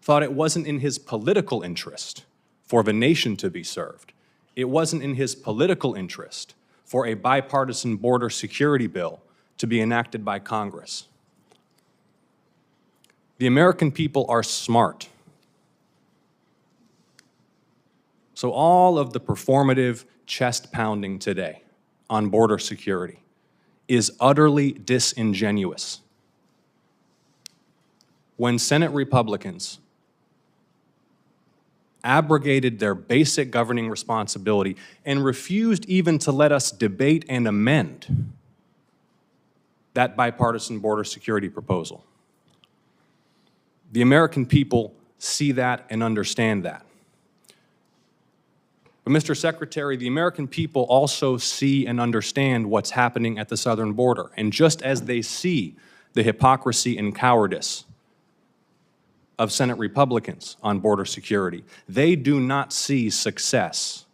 thought it wasn't in his political interest for the nation to be served. It wasn't in his political interest for a bipartisan border security bill to be enacted by Congress. The American people are smart. So all of the performative chest-pounding today on border security is utterly disingenuous. When Senate Republicans abrogated their basic governing responsibility and refused even to let us debate and amend that bipartisan border security proposal, the American people see that and understand that. But Mr. Secretary, the American people also see and understand what's happening at the southern border. And just as they see the hypocrisy and cowardice of Senate Republicans on border security, they do not see success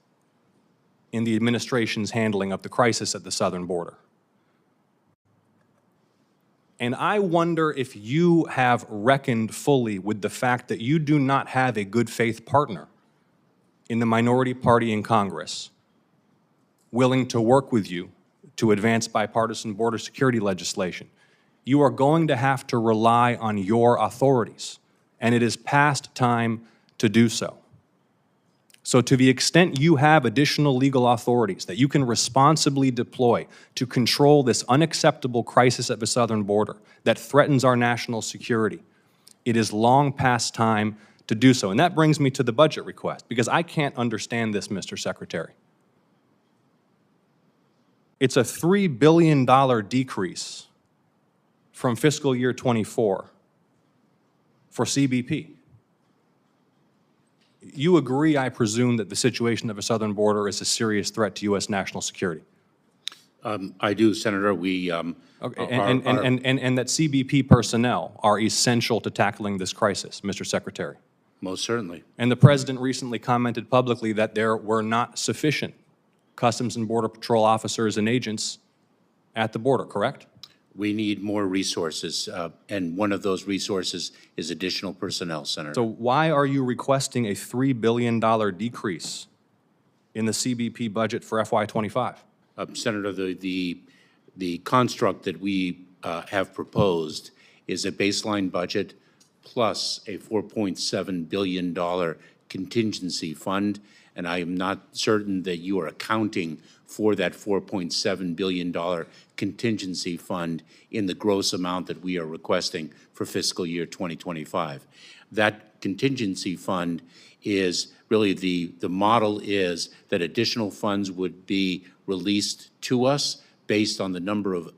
in the administration's handling of the crisis at the southern border. And I wonder if you have reckoned fully with the fact that you do not have a good faith partner in the minority party in Congress willing to work with you to advance bipartisan border security legislation. You are going to have to rely on your authorities, and it is past time to do so. So to the extent you have additional legal authorities that you can responsibly deploy to control this unacceptable crisis at the southern border that threatens our national security, it is long past time to do so. And that brings me to the budget request, because I can't understand this, Mr. Secretary. It's a $3 billion decrease from fiscal year 24 for CBP. You agree, I presume, that the situation of the southern border is a serious threat to U.S. national security? I do, Senator. We and that CBP personnel are essential to tackling this crisis, Mr. Secretary. Most certainly. And the President recently commented publicly that there were not sufficient Customs and Border Patrol officers and agents at the border, correct? We need more resources, and one of those resources is additional personnel, Senator. So why are you requesting a $3 billion decrease in the CBP budget for FY25? Senator, the construct that we have proposed is a baseline budget plus a $4.7 billion contingency fund, and I am not certain that you are accounting for that $4.7 billion contingency fund in the gross amount that we are requesting for fiscal year 2025. That contingency fund is really the model is that additional funds would be released to us based on the number of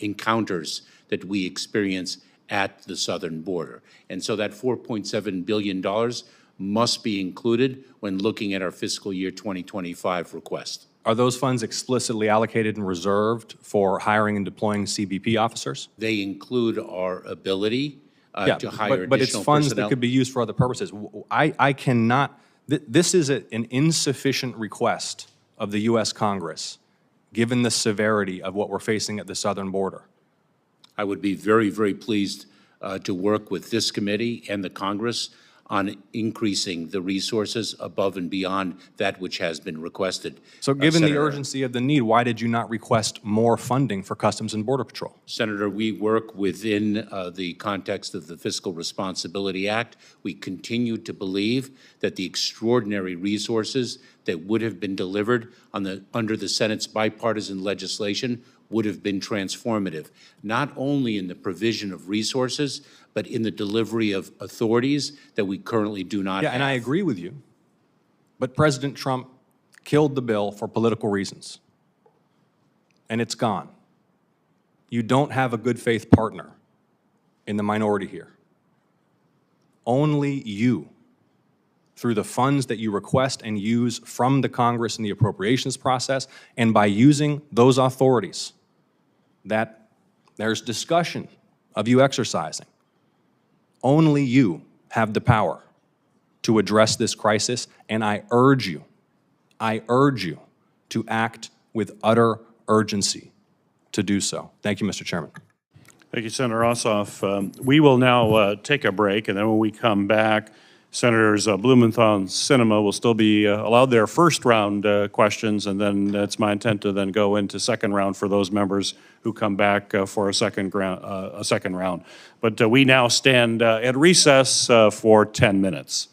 encounters that we experience at the southern border. And so that $4.7 billion must be included when looking at our fiscal year 2025 request. Are those funds explicitly allocated and reserved for hiring and deploying CBP officers? They include our ability to hire but it's additional funds personnel. that could be used for other purposes. I cannot, this is an insufficient request of the U.S. Congress, given the severity of what we're facing at the southern border. I would be very, very pleased to work with this committee and the Congress on increasing the resources above and beyond that which has been requested. So given the Senator, urgency of the need, why did you not request more funding for Customs and Border Patrol? Senator, we work within the context of the Fiscal Responsibility Act. We continue to believe that the extraordinary resources that would have been delivered under the Senate's bipartisan legislation would have been transformative, not only in the provision of resources, but in the delivery of authorities that we currently do not have. And I agree with you, but President Trump killed the bill for political reasons, and it's gone. You don't have a good faith partner in the minority here. Only you, through the funds that you request and use from the Congress in the appropriations process, and by using those authorities that there's discussion of you exercising, only you have the power to address this crisis, and I urge you to act with utter urgency to do so. Thank you, Mr. Chairman. Thank you, Senator Ossoff. We will now take a break, and then when we come back, Senators Blumenthal and Sinema will still be allowed their first round questions, and then it's my intent to then go into second round for those members who come back for a second round. But we now stand at recess for 10 minutes.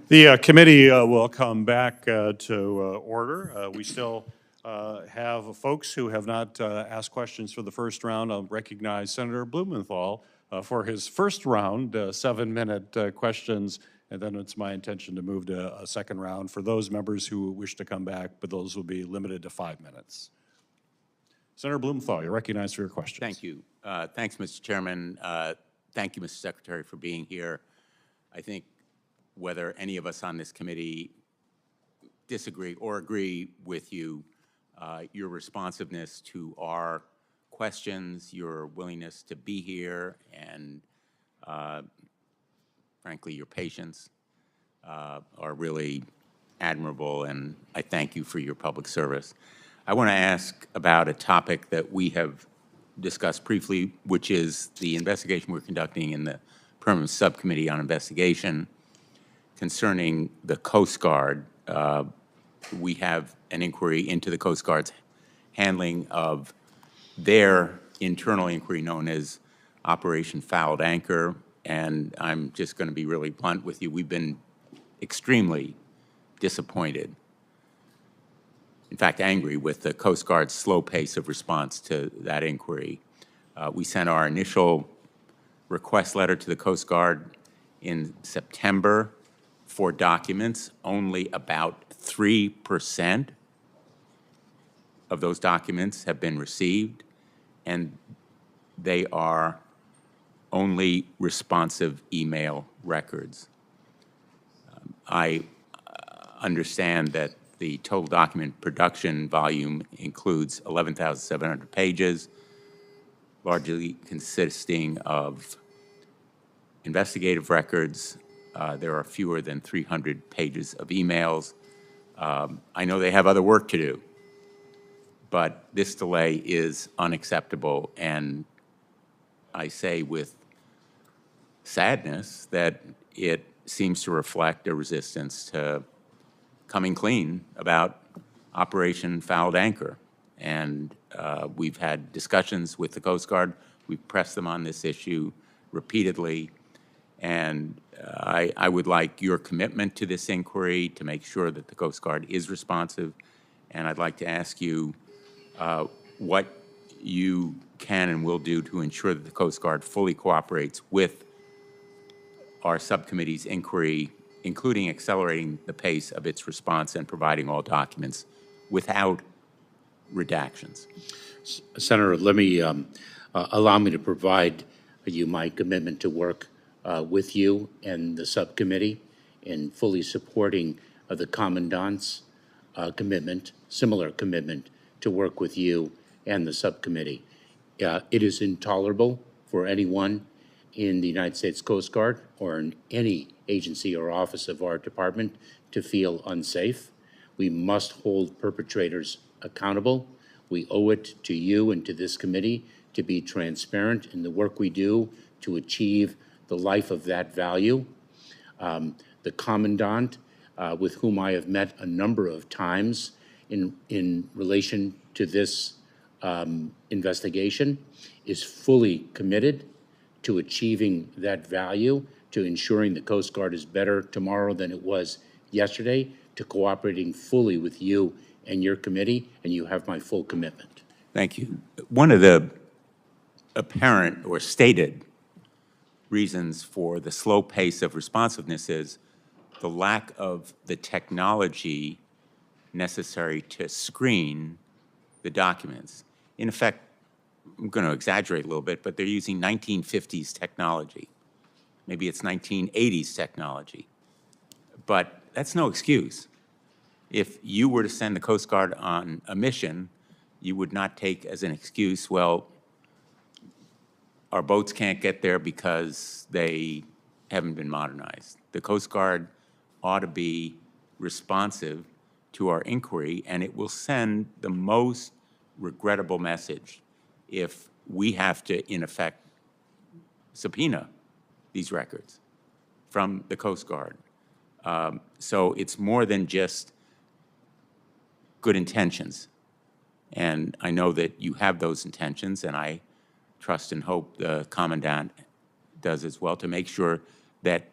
The committee will come back to order. We still have folks who have not asked questions for the first round. I'll recognize Senator Blumenthal for his first round, 7-minute questions, and then it's my intention to move to a second round for those members who wish to come back, but those will be limited to 5 minutes. Senator Blumenthal, you're recognized for your questions. Thank you. Thanks, Mr. Chairman. Thank you, Mr. Secretary, for being here. I think whether any of us on this committee disagree or agree with you, your responsiveness to our questions, your willingness to be here, and frankly, your patience are really admirable, and I thank you for your public service. I want to ask about a topic that we have discussed briefly, which is the investigation we're conducting in the Permanent Subcommittee on Investigation concerning the Coast Guard. We have an inquiry into the Coast Guard's handling of their internal inquiry known as Operation Fouled Anchor, and I'm just going to be really blunt with you. We've been extremely disappointed, in fact angry, with the Coast Guard's slow pace of response to that inquiry. We sent our initial request letter to the Coast Guard in September for documents. Only about 3% of those documents have been received, and they are only responsive email records. I understand that the total document production volume includes 11,700 pages, largely consisting of investigative records. There are fewer than 300 pages of emails. I know they have other work to do, but this delay is unacceptable, and I say with sadness that it seems to reflect a resistance to coming clean about Operation Fouled Anchor. And we've had discussions with the Coast Guard. We've pressed them on this issue repeatedly. And I would like your commitment to this inquiry to make sure that the Coast Guard is responsive. And I'd like to ask you what you can and will do to ensure that the Coast Guard fully cooperates with our subcommittee's inquiry, including accelerating the pace of its response and providing all documents without redactions. Senator, let me allow me to provide you my commitment to work with you and the subcommittee in fully supporting the Commandant's commitment, similar commitment to work with you and the subcommittee. It is intolerable for anyone in the United States Coast Guard or in any agency or office of our department to feel unsafe. We must hold perpetrators accountable. We owe it to you and to this committee to be transparent in the work we do to achieve the life of that value. The Commandant, with whom I have met a number of times in relation to this investigation, is fully committed to achieving that value, to ensuring the Coast Guard is better tomorrow than it was yesterday, to cooperating fully with you and your committee, and you have my full commitment. Thank you. One of the apparent or stated reasons for the slow pace of responsiveness is the lack of the technology necessary to screen the documents. In effect, I'm going to exaggerate a little bit, but they're using 1950s technology. Maybe it's 1980s technology. But that's no excuse. If you were to send the Coast Guard on a mission, you would not take as an excuse, well, our boats can't get there because they haven't been modernized. The Coast Guard ought to be responsive to our inquiry, and it will send the most regrettable message if we have to, in effect, subpoena these records from the Coast Guard. So it's more than just good intentions. And I know that you have those intentions, and I trust and hope the Commandant does as well, to make sure that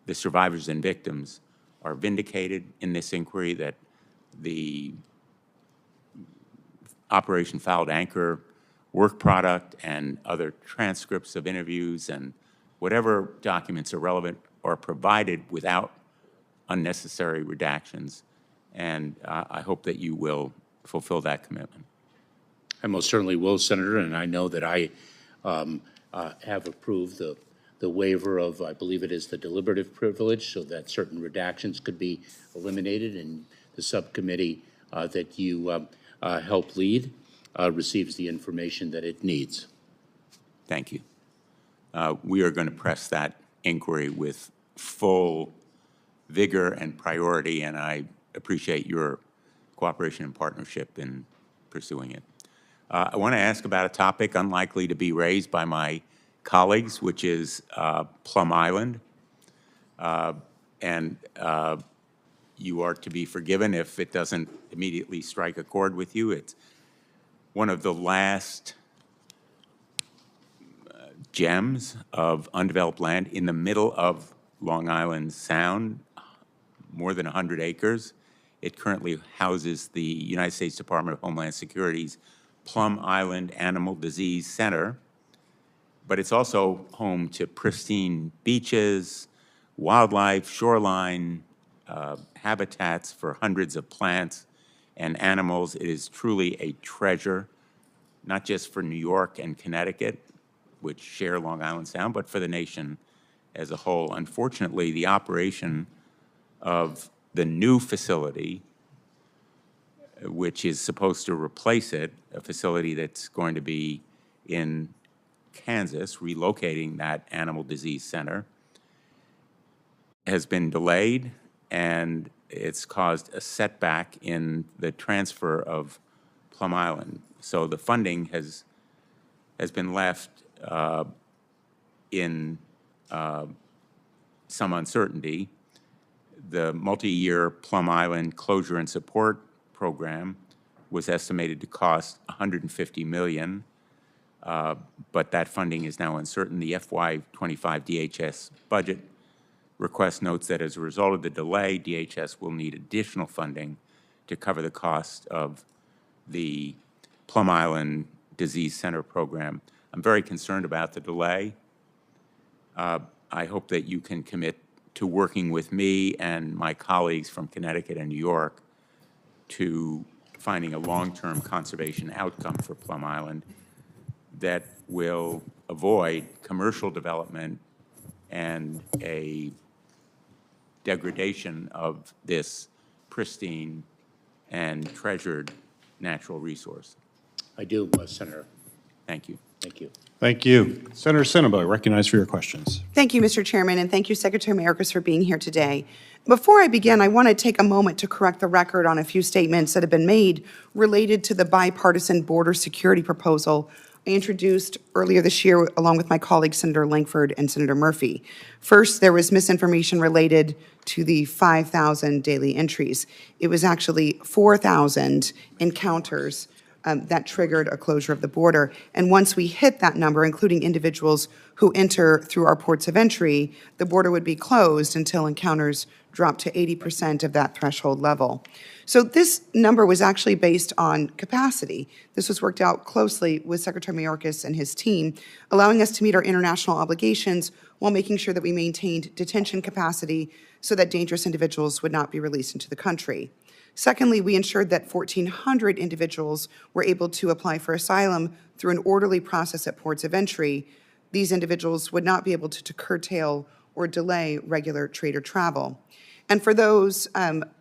the survivors and victims are vindicated in this inquiry, that the Operation Fouled Anchor work product and other transcripts of interviews and whatever documents are relevant are provided without unnecessary redactions. And I hope that you will fulfill that commitment. I most certainly will, Senator, and I know that I have approved the waiver of, I believe it is the deliberative privilege, so that certain redactions could be eliminated, and the subcommittee that you help lead receives the information that it needs. Thank you. We are going to press that inquiry with full vigor and priority, and I appreciate your cooperation and partnership in pursuing it. I want to ask about a topic unlikely to be raised by my colleagues, which is Plum Island. You are to be forgiven if it doesn't immediately strike a chord with you. It's one of the last gems of undeveloped land in the middle of Long Island Sound, more than 100 acres. It currently houses the United States Department of Homeland Security's Plum Island Animal Disease Center, but it's also home to pristine beaches, wildlife, shoreline, habitats for hundreds of plants and animals. It is truly a treasure, not just for New York and Connecticut, which share Long Island Sound, but for the nation as a whole. Unfortunately, the operation of the new facility, which is supposed to replace it, a facility that's going to be in Kansas, relocating that animal disease center, has been delayed, and it's caused a setback in the transfer of Plum Island. So the funding has been left in some uncertainty. The multi-year Plum Island closure and support program was estimated to cost $150 million, but that funding is now uncertain. The FY25 DHS budget request notes that as a result of the delay, DHS will need additional funding to cover the cost of the Plum Island Disease Center program. I'm very concerned about the delay. I hope that you can commit to working with me and my colleagues from Connecticut and New York to finding a long-term conservation outcome for Plum Island that will avoid commercial development and a degradation of this pristine and treasured natural resource. I do, Senator. Thank you. Thank you. Thank you. Senator Cinnamon, recognized for your questions. Thank you, Mr. Chairman, and thank you, Secretary Mayorkas, for being here today. Before I begin, I want to take a moment to correct the record on a few statements that have been made related to the bipartisan border security proposal I introduced earlier this year along with my colleagues, Senator Langford and Senator Murphy. First, there was misinformation related to the 5,000 daily entries. It was actually 4,000 encounters that triggered a closure of the border. And once we hit that number, including individuals who enter through our ports of entry, the border would be closed until encounters dropped to 80% of that threshold level. So this number was actually based on capacity. This was worked out closely with Secretary Mayorkas and his team, allowing us to meet our international obligations while making sure that we maintained detention capacity so that dangerous individuals would not be released into the country. Secondly, we ensured that 1,400 individuals were able to apply for asylum through an orderly process at ports of entry. These individuals would not be able to curtail or delay regular trade or travel. And for those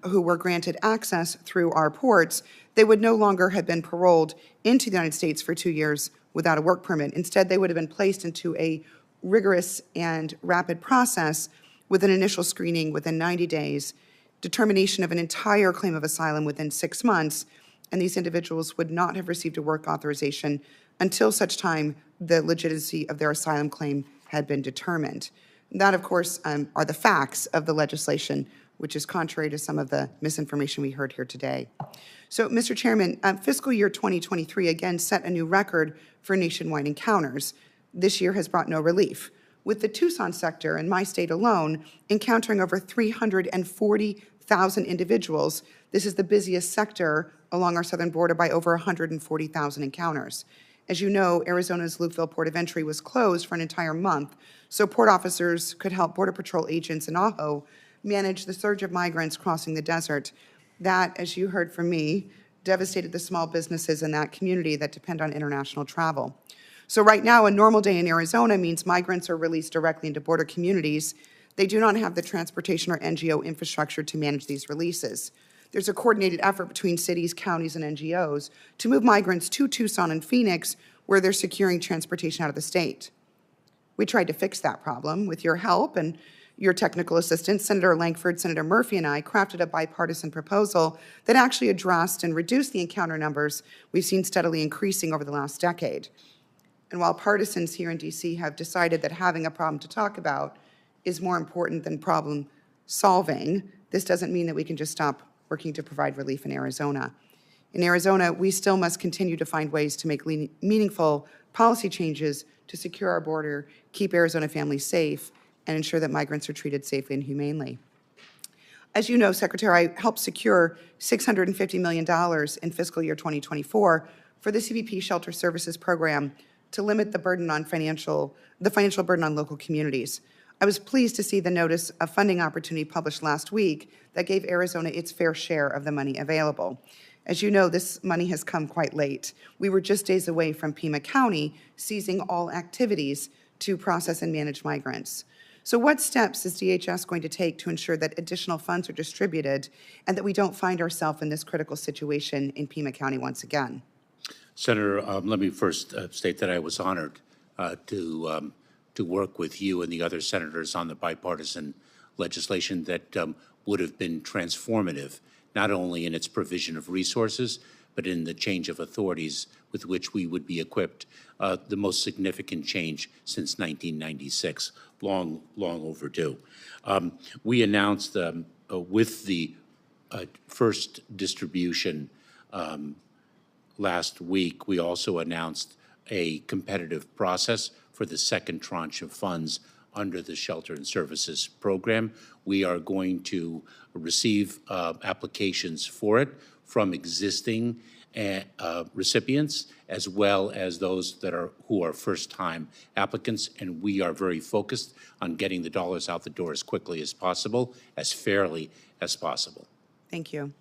who were granted access through our ports, they would no longer have been paroled into the United States for 2 years without a work permit. Instead, they would have been placed into a rigorous and rapid process with an initial screening within 90 days, determination of an entire claim of asylum within 6 months, and these individuals would not have received a work authorization until such time the legitimacy of their asylum claim had been determined. That, of course, are the facts of the legislation, which is contrary to some of the misinformation we heard here today. So, Mr. Chairman, fiscal year 2023 again set a new record for nationwide encounters. This year has brought no relief. with the Tucson sector in my state alone encountering over 340,000 individuals. This is the busiest sector along our southern border by over 140,000 encounters. As you know, Arizona's Lukeville Port of Entry was closed for an entire month, so port officers could help Border Patrol agents in Ajo manage the surge of migrants crossing the desert. That, as you heard from me, devastated the small businesses in that community that depend on international travel. So right now, a normal day in Arizona means migrants are released directly into border communities. They do not have the transportation or NGO infrastructure to manage these releases. There's a coordinated effort between cities, counties, and NGOs to move migrants to Tucson and Phoenix, where they're securing transportation out of the state. We tried to fix that problem. With your help and your technical assistance, Senator Lankford, Senator Murphy, and I crafted a bipartisan proposal that actually addressed and reduced the encounter numbers we've seen steadily increasing over the last decade. And while partisans here in DC have decided that having a problem to talk about is more important than problem solving, this doesn't mean that we can just stop working to provide relief in Arizona. In Arizona, we still must continue to find ways to make meaningful policy changes to secure our border, keep Arizona families safe, and ensure that migrants are treated safely and humanely. As you know, Secretary, I helped secure $650 million in fiscal year 2024 for the CBP Shelter Services Program to limit the burden on financial burden on local communities. I was pleased to see the notice of funding opportunity published last week that gave Arizona its fair share of the money available. As you know, this money has come quite late. We were just days away from Pima County ceasing all activities to process and manage migrants. So what steps is DHS going to take to ensure that additional funds are distributed and that we don't find ourselves in this critical situation in Pima County once again? Senator, let me first state that I was honored to work with you and the other senators on the bipartisan legislation that would have been transformative, not only in its provision of resources, but in the change of authorities with which we would be equipped, the most significant change since 1996, long overdue. We announced with the first distribution last week, we also announced a competitive process for the second tranche of funds under the Shelter and Services Program. We are going to receive applications for it from existing recipients, as well as those that who are first-time applicants, and we are very focused on getting the dollars out the door as quickly as possible, as fairly as possible. Thank you.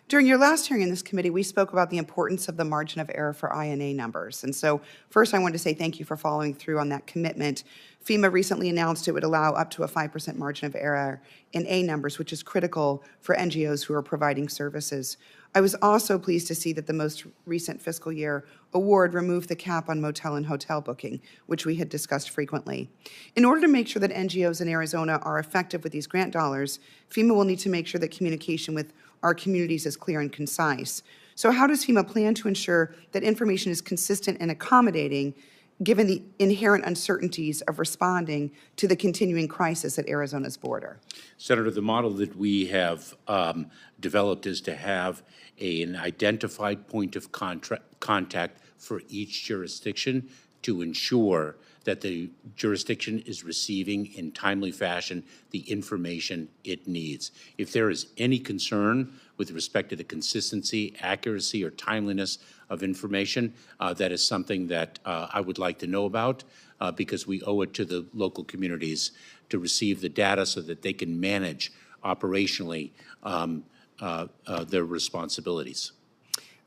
During your last hearing in this committee, we spoke about the importance of the margin of error for INA numbers. And so first, I wanted to say thank you for following through on that commitment. FEMA recently announced it would allow up to a 5% margin of error in A numbers, which is critical for NGOs who are providing services. I was also pleased to see that the most recent fiscal year award removed the cap on motel and hotel booking, which we had discussed frequently. In order to make sure that NGOs in Arizona are effective with these grant dollars, FEMA will need to make sure that communication with our communities is clear and concise. So how does FEMA plan to ensure that information is consistent and accommodating, given the inherent uncertainties of responding to the continuing crisis at Arizona's border? Senator, the model that we have developed is to have an identified point of contact for each jurisdiction to ensure that the jurisdiction is receiving in timely fashion the information it needs. If there is any concern with respect to the consistency, accuracy, or timeliness of information, that is something that I would like to know about because we owe it to the local communities to receive the data so that they can manage operationally their responsibilities.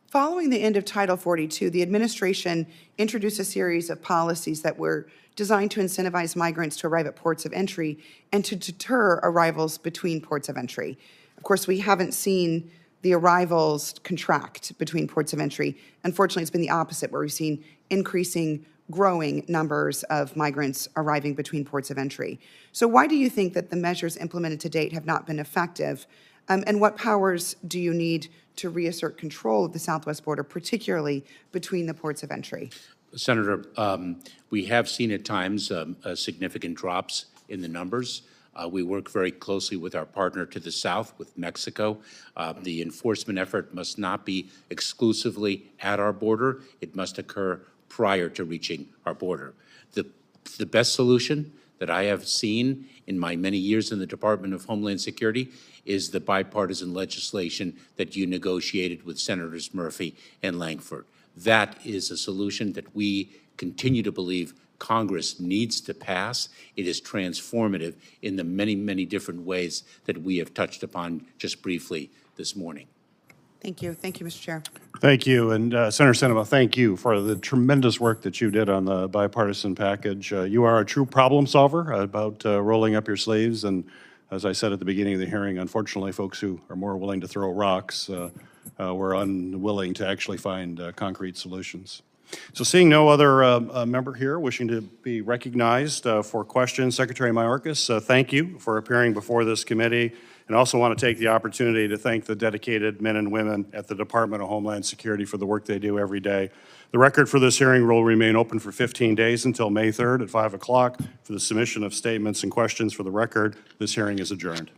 Following the end of Title 42, the administration introduced a series of policies that were designed to incentivize migrants to arrive at ports of entry and to deter arrivals between ports of entry. Of course, we haven't seen the arrivals contract between ports of entry. Unfortunately, it's been the opposite, where we've seen increasing, growing numbers of migrants arriving between ports of entry. So why do you think that the measures implemented to date have not been effective? And what powers do you need to reassert control of the southwest border, particularly between the ports of entry? Senator, we have seen at times significant drops in the numbers. We work very closely with our partner to the south, with Mexico. The enforcement effort must not be exclusively at our border. It must occur prior to reaching our border. The best solution that I have seen in my many years in the Department of Homeland Security is the bipartisan legislation that you negotiated with Senators Murphy and Langford. That is a solution that we continue to believe Congress needs to pass. It is transformative in the many, many different ways that we have touched upon just briefly this morning. Thank you. Thank you, Mr. Chair. Thank you. And Senator Sinema, thank you for the tremendous work that you did on the bipartisan package. You are a true problem solver about rolling up your sleeves. And as I said at the beginning of the hearing, unfortunately, folks who are more willing to throw rocks were unwilling to actually find concrete solutions. So seeing no other member here wishing to be recognized for questions, Secretary Mayorkas, thank you for appearing before this committee. And also want to take the opportunity to thank the dedicated men and women at the Department of Homeland Security for the work they do every day. The record for this hearing will remain open for 15 days until May 3rd at 5 o'clock for the submission of statements and questions for the record. This hearing is adjourned.